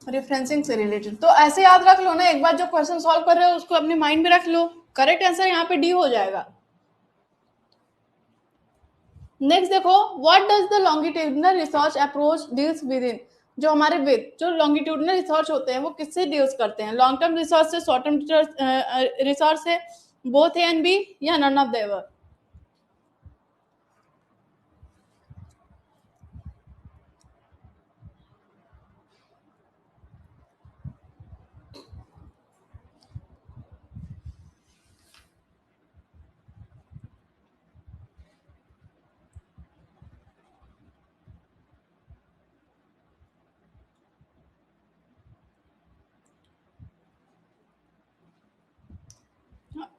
रेफरेंसिंग से रिलेटेड। तो ऐसे याद रख लो ना, एक बार जो क्वेश्चन सॉल्व कर रहे हो उसको अपने माइंड में रख लो। करेक्ट आंसर यहाँ पे डी हो जाएगा। नेक्स्ट देखो, what does the longitudinal research approach deals with in. जो हमारे विद जो लॉन्गिट्यूडिनल रिसर्च होते हैं वो किससे डील्स करते हैं? लॉन्ग टर्म रिसर्च से, शॉर्ट टर्म रिसर्च से, बोथ ए एंड बी, या none of the ever?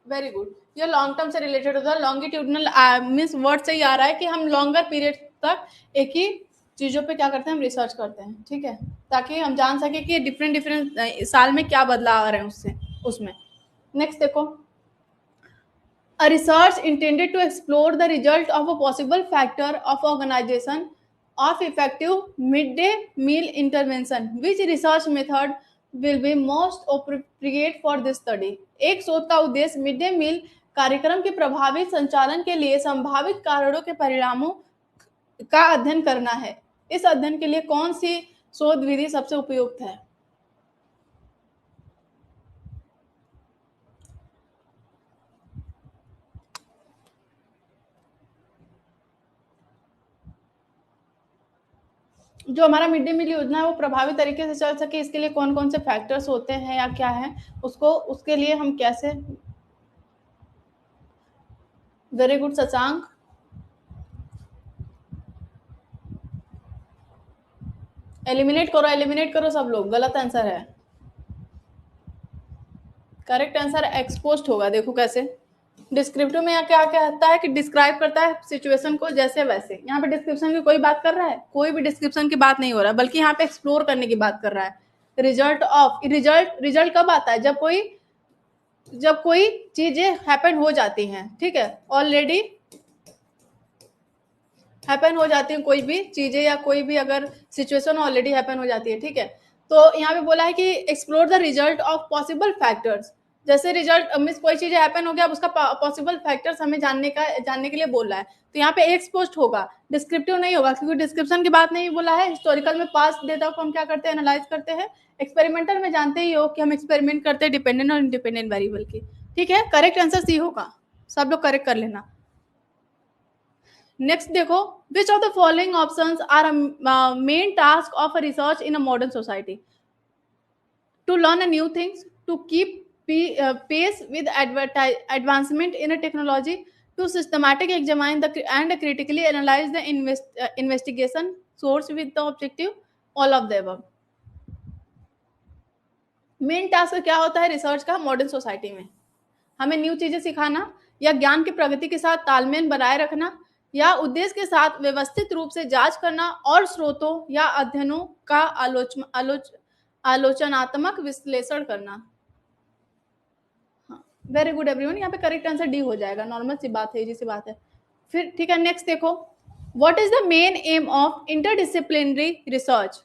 Very good, ये लॉन्ग टर्म से रिलेटेड होता है। लॉन्गिट्यूडनल मीन्स वर्ड से ही आ रहा है कि हम लॉन्गर पीरियड तक एक ही चीज़ों पे क्या करते हैं, हम रिसर्च करते हैं, ठीक है, ताकि हम जान सके कि डिफरेंट डिफरेंट साल में क्या बदलाव आ रहे हैं उससे उसमें। नेक्स्ट देखो, a research intended to explore the result of a possible factor of organization of effective midday meal intervention. Which research method will be most appropriate for this study? एक शोध का उद्देश्य मिड डे मील कार्यक्रम के प्रभावी संचालन के लिए संभावित कारणों के परिणामों का अध्ययन करना है। इस अध्ययन के लिए कौन सी शोध विधि सबसे उपयुक्त है? जो हमारा मिड डे मील योजना है वो प्रभावी तरीके से चल सके, इसके लिए कौन कौन से फैक्टर्स होते हैं या क्या है, उसको उसके लिए हम कैसे। Very good Shashank. एलिमिनेट करो सब लोग, गलत आंसर है। करेक्ट आंसर एक्सपोस्ट होगा। देखो कैसे, डिस्क्रिप्टिव में यहाँ क्या कहता है कि डिस्क्राइब करता है सिचुएशन को जैसे वैसे। यहाँ पे डिस्क्रिप्शन की कोई बात कर रहा है? कोई भी डिस्क्रिप्शन की बात नहीं हो रहा, बल्कि यहाँ पे एक्सप्लोर करने की बात कर रहा है। रिजल्ट कब आता है? जब कोई चीजें हैपन हो जाती हैं, ठीक है, ऑलरेडी हैपन हो जाती है कोई भी चीजें, या कोई भी अगर सिचुएशन ऑलरेडी हैपन हो जाती है, ठीक है। तो यहाँ पे बोला है कि explore the result of possible factors. जैसे रिजल्ट मीन्स कोई चीज हैपन हो गया, अब उसका पॉसिबल फैक्टर्स हमें जानने के लिए बोल रहा है। तो यहाँ पे एक्सपोस्ट होगा, डिस्क्रिप्टिव नहीं होगा, क्योंकि डिस्क्रिप्शन की बात नहीं बोला है। हिस्टोरिकल में पास्ट डेटा को हम क्या करते हैं, एनालाइज करते हैं। एक्सपेरिमेंटल में जानते ही हो कि हम एक्सपेरिमेंट करते हैं डिपेंडेंट और इंडिपेंडेंट वेरिएबल की, ठीक है। करेक्ट आंसर सी होगा, सब लोग करेक्ट कर लेना। नेक्स्ट देखो, which of the following options are main task of a research in a modern society? To learn a new things, to keep pace with advancement in a technology, to systematic examine and critically analyze the investigation source with the objective, all of the above। Main task क्या होता है research का modern society में? हमें new चीजें सिखाना, या ज्ञान की प्रगति के साथ तालमेल बनाए रखना, या उद्देश्य के साथ व्यवस्थित रूप से जांच करना और स्रोतों या अध्ययनों का आलोचनात्मक विश्लेषण करना। वेरी गुड एवरीवन, यहाँ पे करेक्ट आंसर डी हो जाएगा। नॉर्मल सी बात है, इजी सी बात है। फिर ठीक है, नेक्स्ट देखो, what is the main aim of interdisciplinary research?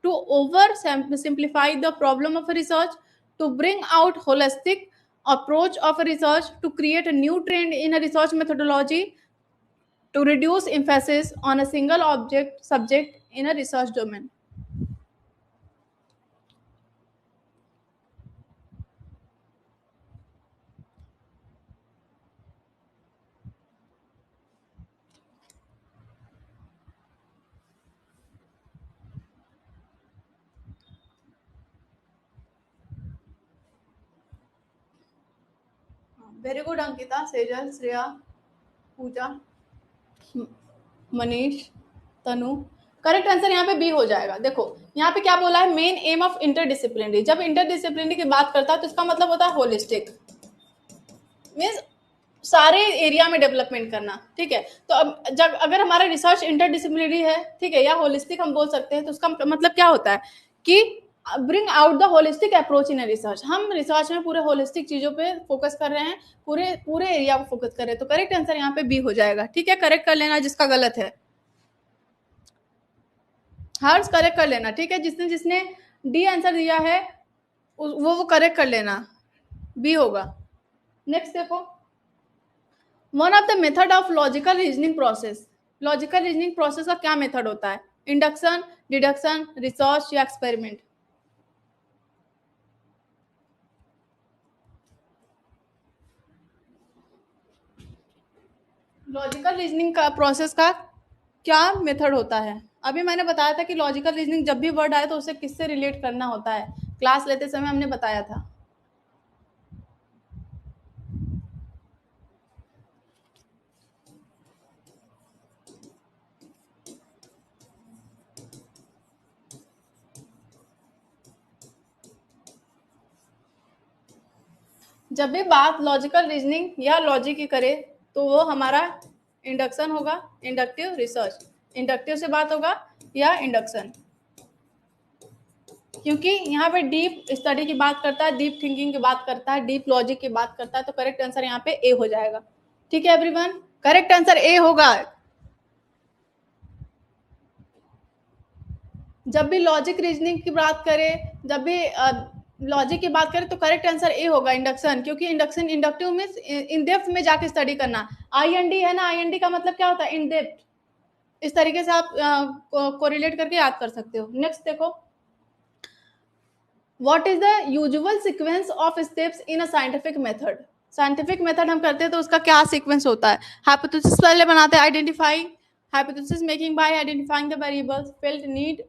To over simplify the problem of research, to bring out holistic approach of a research, to create a new trend in a research methodology, to reduce emphasis on a single subject in a research domain। Very good Ankita, Sejal, Shreya, Pooja, Manish, Tanu. Correct answer यहाँ पे बी हो जाएगा। देखो यहाँ पे क्या बोला है, मेन एम ऑफ इंटरडिसिप्लिनरी। जब इंटरडिसिप्लिनरी की बात करता है तो इसका मतलब होता है होलिस्टिक, मीन्स सारे एरिया में डेवलपमेंट करना, ठीक है। तो अब जब अगर हमारा रिसर्च इंटरडिसिप्लिनरी है, ठीक है, या होलिस्टिक हम बोल सकते हैं, तो उसका मतलब क्या होता है कि bring out the holistic approach in research. हम रिसर्च में पूरे होलिस्टिक चीजों पे फोकस कर रहे हैं, पूरे एरिया को फोकस कर रहे हैं। तो करेक्ट आंसर यहाँ पे बी हो जाएगा, ठीक है। करेक्ट कर लेना जिसका गलत है, हर्ष करेक्ट कर लेना, ठीक है। जिसने जिसने डी आंसर दिया है वो करेक्ट कर लेना, बी होगा। नेक्स्ट देखो, one of the method of logical reasoning process. Logical reasoning process का क्या मेथड होता है? इंडक्शन, डिडक्शन, रिसर्च या एक्सपेरिमेंट? लॉजिकल रीजनिंग का प्रोसेस का क्या मेथड होता है? अभी मैंने बताया था कि लॉजिकल रीजनिंग जब भी वर्ड आए तो उसे किससे रिलेट करना होता है, क्लास लेते समय हमने बताया था। जब भी बात लॉजिकल रीजनिंग या लॉजिक की करे तो वो हमारा इंडक्शन होगा, इंडक्टिव रिसर्च। इंडक्टिव से बात होगा या इंडक्शन, क्योंकि यहाँ पे डीप स्टडी की बात करता है, डीप थिंकिंग की बात करता है, डीप लॉजिक की बात करता है, तो करेक्ट आंसर यहाँ पे ए हो जाएगा। ठीक है एवरीवन, करेक्ट आंसर ए होगा। जब भी लॉजिक रीजनिंग की बात करें, जब भी लॉजिक की बात करें, तो करेक्ट आंसर ए होगा, इंडक्शन, क्योंकि induction inductive means in depth में जाके स्टडी करना। IND है ना, IND का मतलब क्या होता है, इन डेप्थ। इस तरीके से आप कोरिलेट करके याद कर सकते हो। नेक्स्ट देखो, what is the usual sequence of steps in a scientific method. Scientific method हम करते हैं तो उसका क्या सीक्वेंस होता है। हाइपोथेसिस पहले बनाते हैं, identifying, hypothesis making by identifying the variables, felt need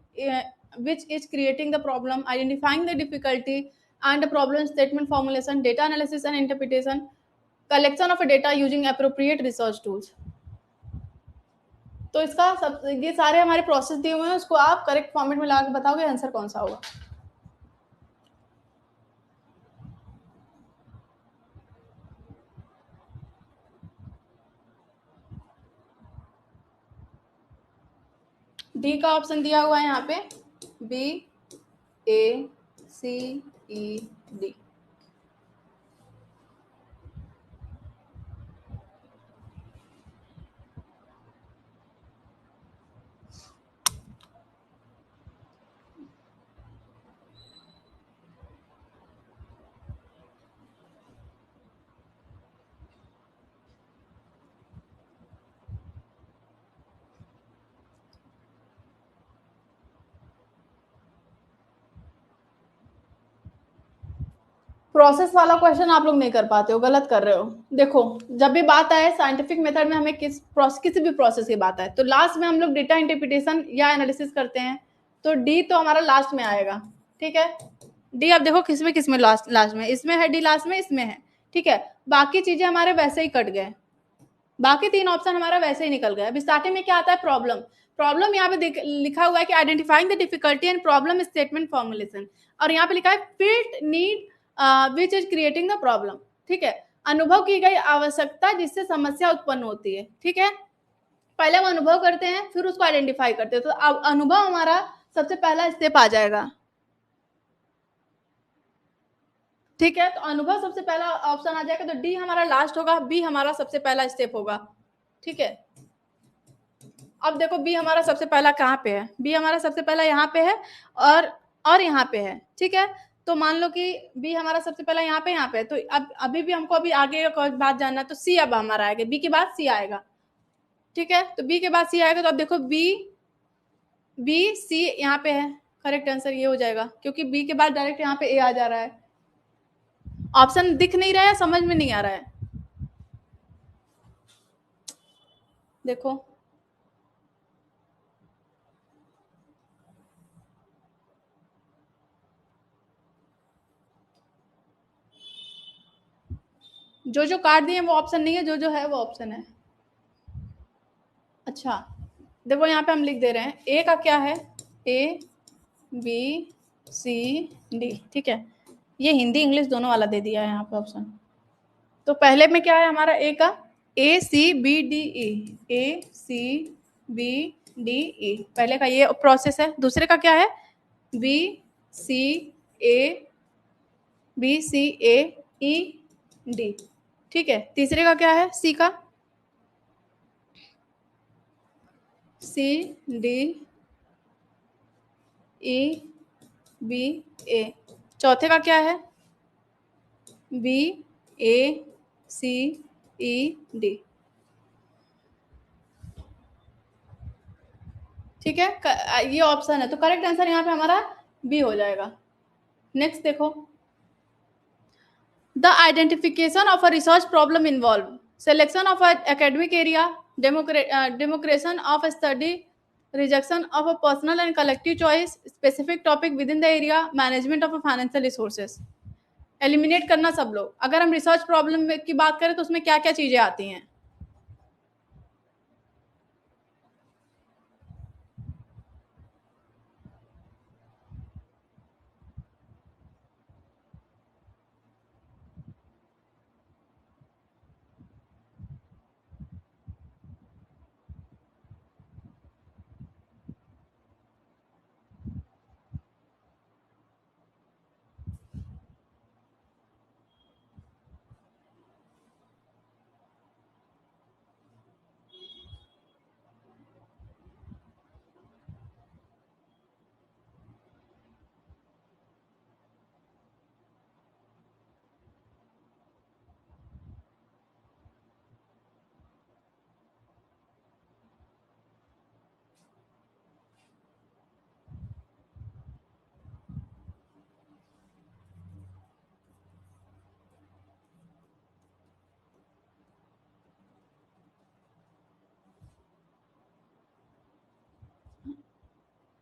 which is creating the problem, identifying the difficulty and the problem statement formulation, data analysis and interpretation, collection of data using appropriate research tools। तो इसका सब ये सारे हमारे process दिए हुए हैं, उसको आप करेक्ट फॉर्मेट में ला के बताओगे आंसर कौन सा होगा। डी का ऑप्शन दिया हुआ है यहाँ पे, BACED। प्रोसेस वाला क्वेश्चन आप लोग नहीं कर पाते हो, गलत कर रहे हो। देखो, जब भी बात आए साइंटिफिक मेथड में, हमें किसी भी प्रोसेस की बात आए, तो लास्ट में हम लोग डेटा इंटरप्रिटेशन या एनालिसिस करते हैं, तो डी तो हमारा लास्ट में आएगा। ठीक है, डी आप देखो किसमें लास्ट में, इसमें है डी, लास्ट में इसमें है। ठीक है, बाकी चीजें हमारे वैसे ही कट गए, बाकी 3 ऑप्शन हमारा वैसे ही निकल गया। अभी स्टार्टिंग में क्या आता है, प्रॉब्लम। प्रॉब्लम यहाँ पे लिखा हुआ है कि identifying the difficulty and problem statement formulation, और यहाँ पे लिखा है field need which is creating the problem. ठीक है, अनुभव की गई आवश्यकता जिससे समस्या उत्पन्न होती है। ठीक है, पहले हम अनुभव करते हैं, फिर उसको आइडेंटिफाई करते हैं, तो अब अनुभव हमारा सबसे पहला स्टेप आ जाएगा। ठीक है, तो अनुभव सबसे पहला ऑप्शन आ जाएगा, तो डी हमारा लास्ट होगा, बी हमारा सबसे पहला स्टेप होगा। ठीक है, अब देखो बी हमारा सबसे पहला कहाँ पे है, बी हमारा सबसे पहला यहाँ पे है, और यहाँ पे है। ठीक है, तो मान लो कि बी हमारा सबसे पहला यहाँ पे है, तो अब अभी भी हमको अभी आगे का बात जानना है, तो सी अब हमारा आएगा, बी के बाद सी आएगा। ठीक है, तो बी के बाद सी आएगा, तो अब देखो बी सी यहाँ पे है, करेक्ट आंसर ये हो जाएगा, क्योंकि बी के बाद डायरेक्ट यहाँ पे ए आ जा रहा है। ऑप्शन दिख नहीं रहा है, समझ में नहीं आ रहा है, देखो जो जो काट दिए वो ऑप्शन नहीं है, जो जो है वो ऑप्शन है। अच्छा, देखो यहाँ पे हम लिख दे रहे हैं, ए का क्या है, ABCD। ठीक है, ये हिंदी इंग्लिश दोनों वाला दे दिया है यहाँ पे ऑप्शन। तो पहले में क्या है हमारा, ए का ACBDE, पहले का ये प्रोसेस है। दूसरे का क्या है, बी सी ए ई डी। ठीक है, तीसरे का क्या है, सी का CDEBA। चौथे का क्या है, BACED। ठीक है, ये ऑप्शन है, तो करेक्ट आंसर यहाँ पे हमारा बी हो जाएगा। नेक्स्ट देखो, the identification of a research problem involve selection of academic area, demarcation of study, rejection of a personal and collective choice, specific topic with in the area, management of a financial resources. Eliminate करना सब लोग। अगर हम research problem की बात करें तो उसमें क्या क्या चीजें आती हैं,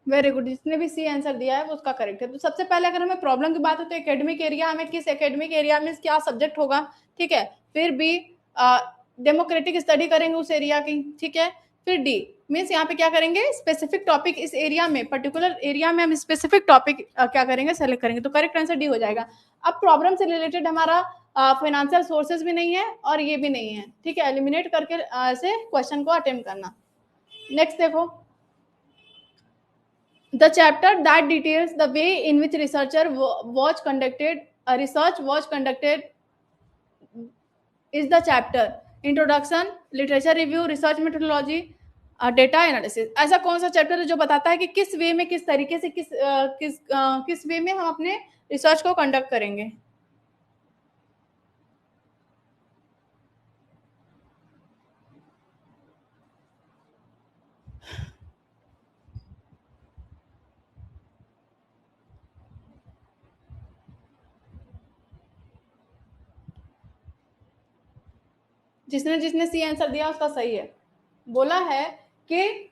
वेरी गुड, जिसने भी सी आंसर दिया है वो उसका करेक्ट है। तो सबसे पहले अगर हमें प्रॉब्लम की बात हो तो एकेडमिक एरिया, हमें किस एकेडमिक एरिया में क्या सब्जेक्ट होगा, ठीक है। फिर बी, डेमोक्रेटिक स्टडी करेंगे उस एरिया की, ठीक है। फिर डी मीन्स यहाँ पे क्या करेंगे, स्पेसिफिक टॉपिक, इस एरिया में पर्टिकुलर एरिया में हम स्पेसिफिक टॉपिक क्या करेंगे, सेलेक्ट करेंगे। तो करेक्ट आंसर डी हो जाएगा। अब प्रॉब्लम से रिलेटेड हमारा फाइनेंशियल सोर्सेज भी नहीं है और ये भी नहीं है, ठीक है। एलिमिनेट करके ऐसे क्वेश्चन को अटेम्प्ट करना। नेक्स्ट देखो, the chapter that details the way in which research was conducted is the chapter introduction, literature review, research methodology, data analysis. ऐसा कौन सा चैप्टर है जो बताता है कि किस वे में, किस तरीके से, किस वे में हम अपने रिसर्च को कंडक्ट करेंगे। जिसने जिसने सी आंसर दिया उसका सही है। बोला है कि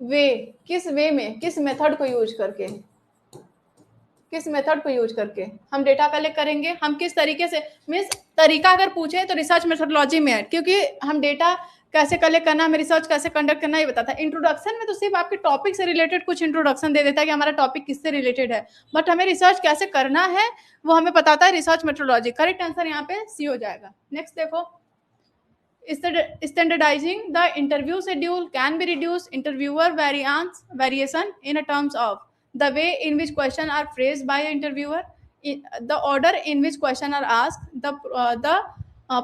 वे, किस वे में, किस मेथड को यूज करके, किस मेथड को यूज करके हम डेटा कलेक्ट करेंगे, हम किस तरीके से, मीन्स तरीका अगर पूछे तो रिसर्च मेथोडोलॉजी में है, क्योंकि हम डेटा कैसे कलेक्ट करना, हमें रिसर्च कैसे कंडक्ट करना ये बताता है। इंट्रोडक्शन में तो सिर्फ आपके टॉपिक से रिलेटेड कुछ इंट्रोडक्शन दे देता है कि हमारा टॉपिक किससे रिलेटेड है, बट हमें रिसर्च कैसे करना है वो हमें बताता है रिसर्च मेथोडोलॉजी। करेक्ट आंसर यहाँ पे सी हो जाएगा। नेक्स्ट देखो, standardizing the interview schedule can be reduced interviewer variation in terms of the way in which questions are phrased by the interviewer, the order in which questions are asked, the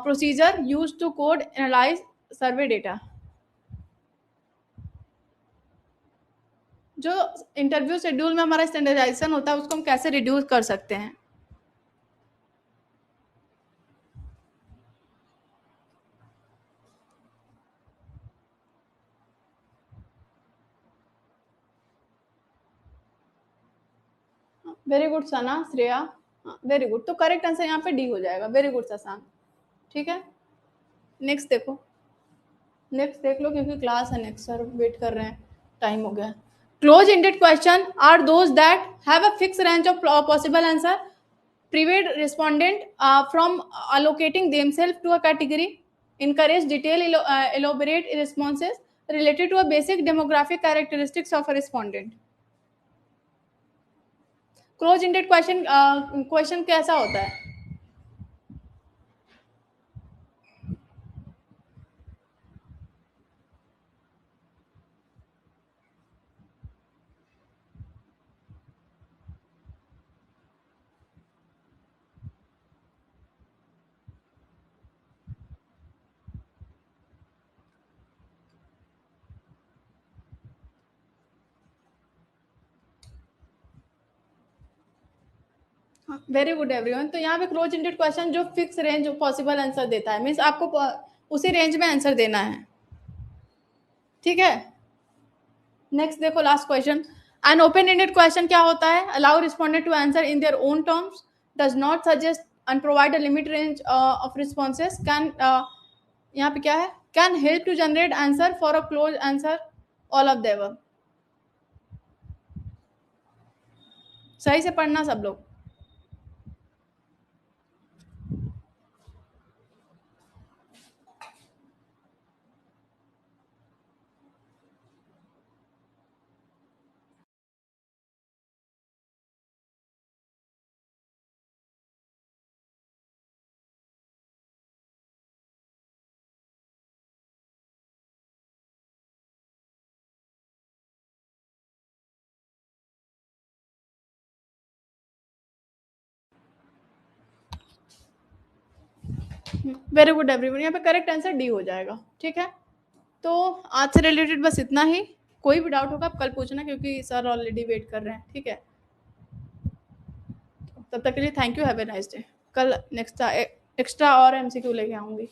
procedure used to code analyze survey data। जो interview schedule में हमारा standardisation होता है उसको हम कैसे reduce कर सकते हैं। वेरी गुड सना, श्रेया, वेरी गुड। तो करेक्ट आंसर यहाँ पे डी हो जाएगा। वेरी गुड शशांक, ठीक है। नेक्स्ट देखो, नेक्स्ट देख लो क्योंकि क्लास है, नेक्स्ट सर वेट कर रहे हैं, टाइम हो गया। Close ended question are those that have a fix range of possible answer, prevent respondent from allocating themselves to a category, encourage detailed elaborate responses related to a basic demographic characteristics of a respondent। Close ended question, question कैसा होता है? Very good everyone. तो यहाँ पे close ended question जो fix range possible answer देता है, means आपको उसी रेंज में आंसर देना है, ठीक है। नेक्स्ट देखो, last question, an open ended question क्या होता है? Allow respondent to answer in their own terms, does not suggest and provide a limit range of responses, can, यहाँ पे क्या है, can help to generate answer for a close answer, all of there. सही से पढ़ना सब लोग। Very good everyone, यहाँ पे करेक्ट आंसर डी हो जाएगा, ठीक है। तो आज से रिलेटेड बस इतना ही। कोई भी डाउट होगा आप कल पूछना क्योंकि सर ऑलरेडी वेट कर रहे हैं, ठीक है। तब तक के लिए thank you, have a nice day. कल नेक्स्ट एक्स्ट्रा और एमसीक्यू लेके आऊँगी।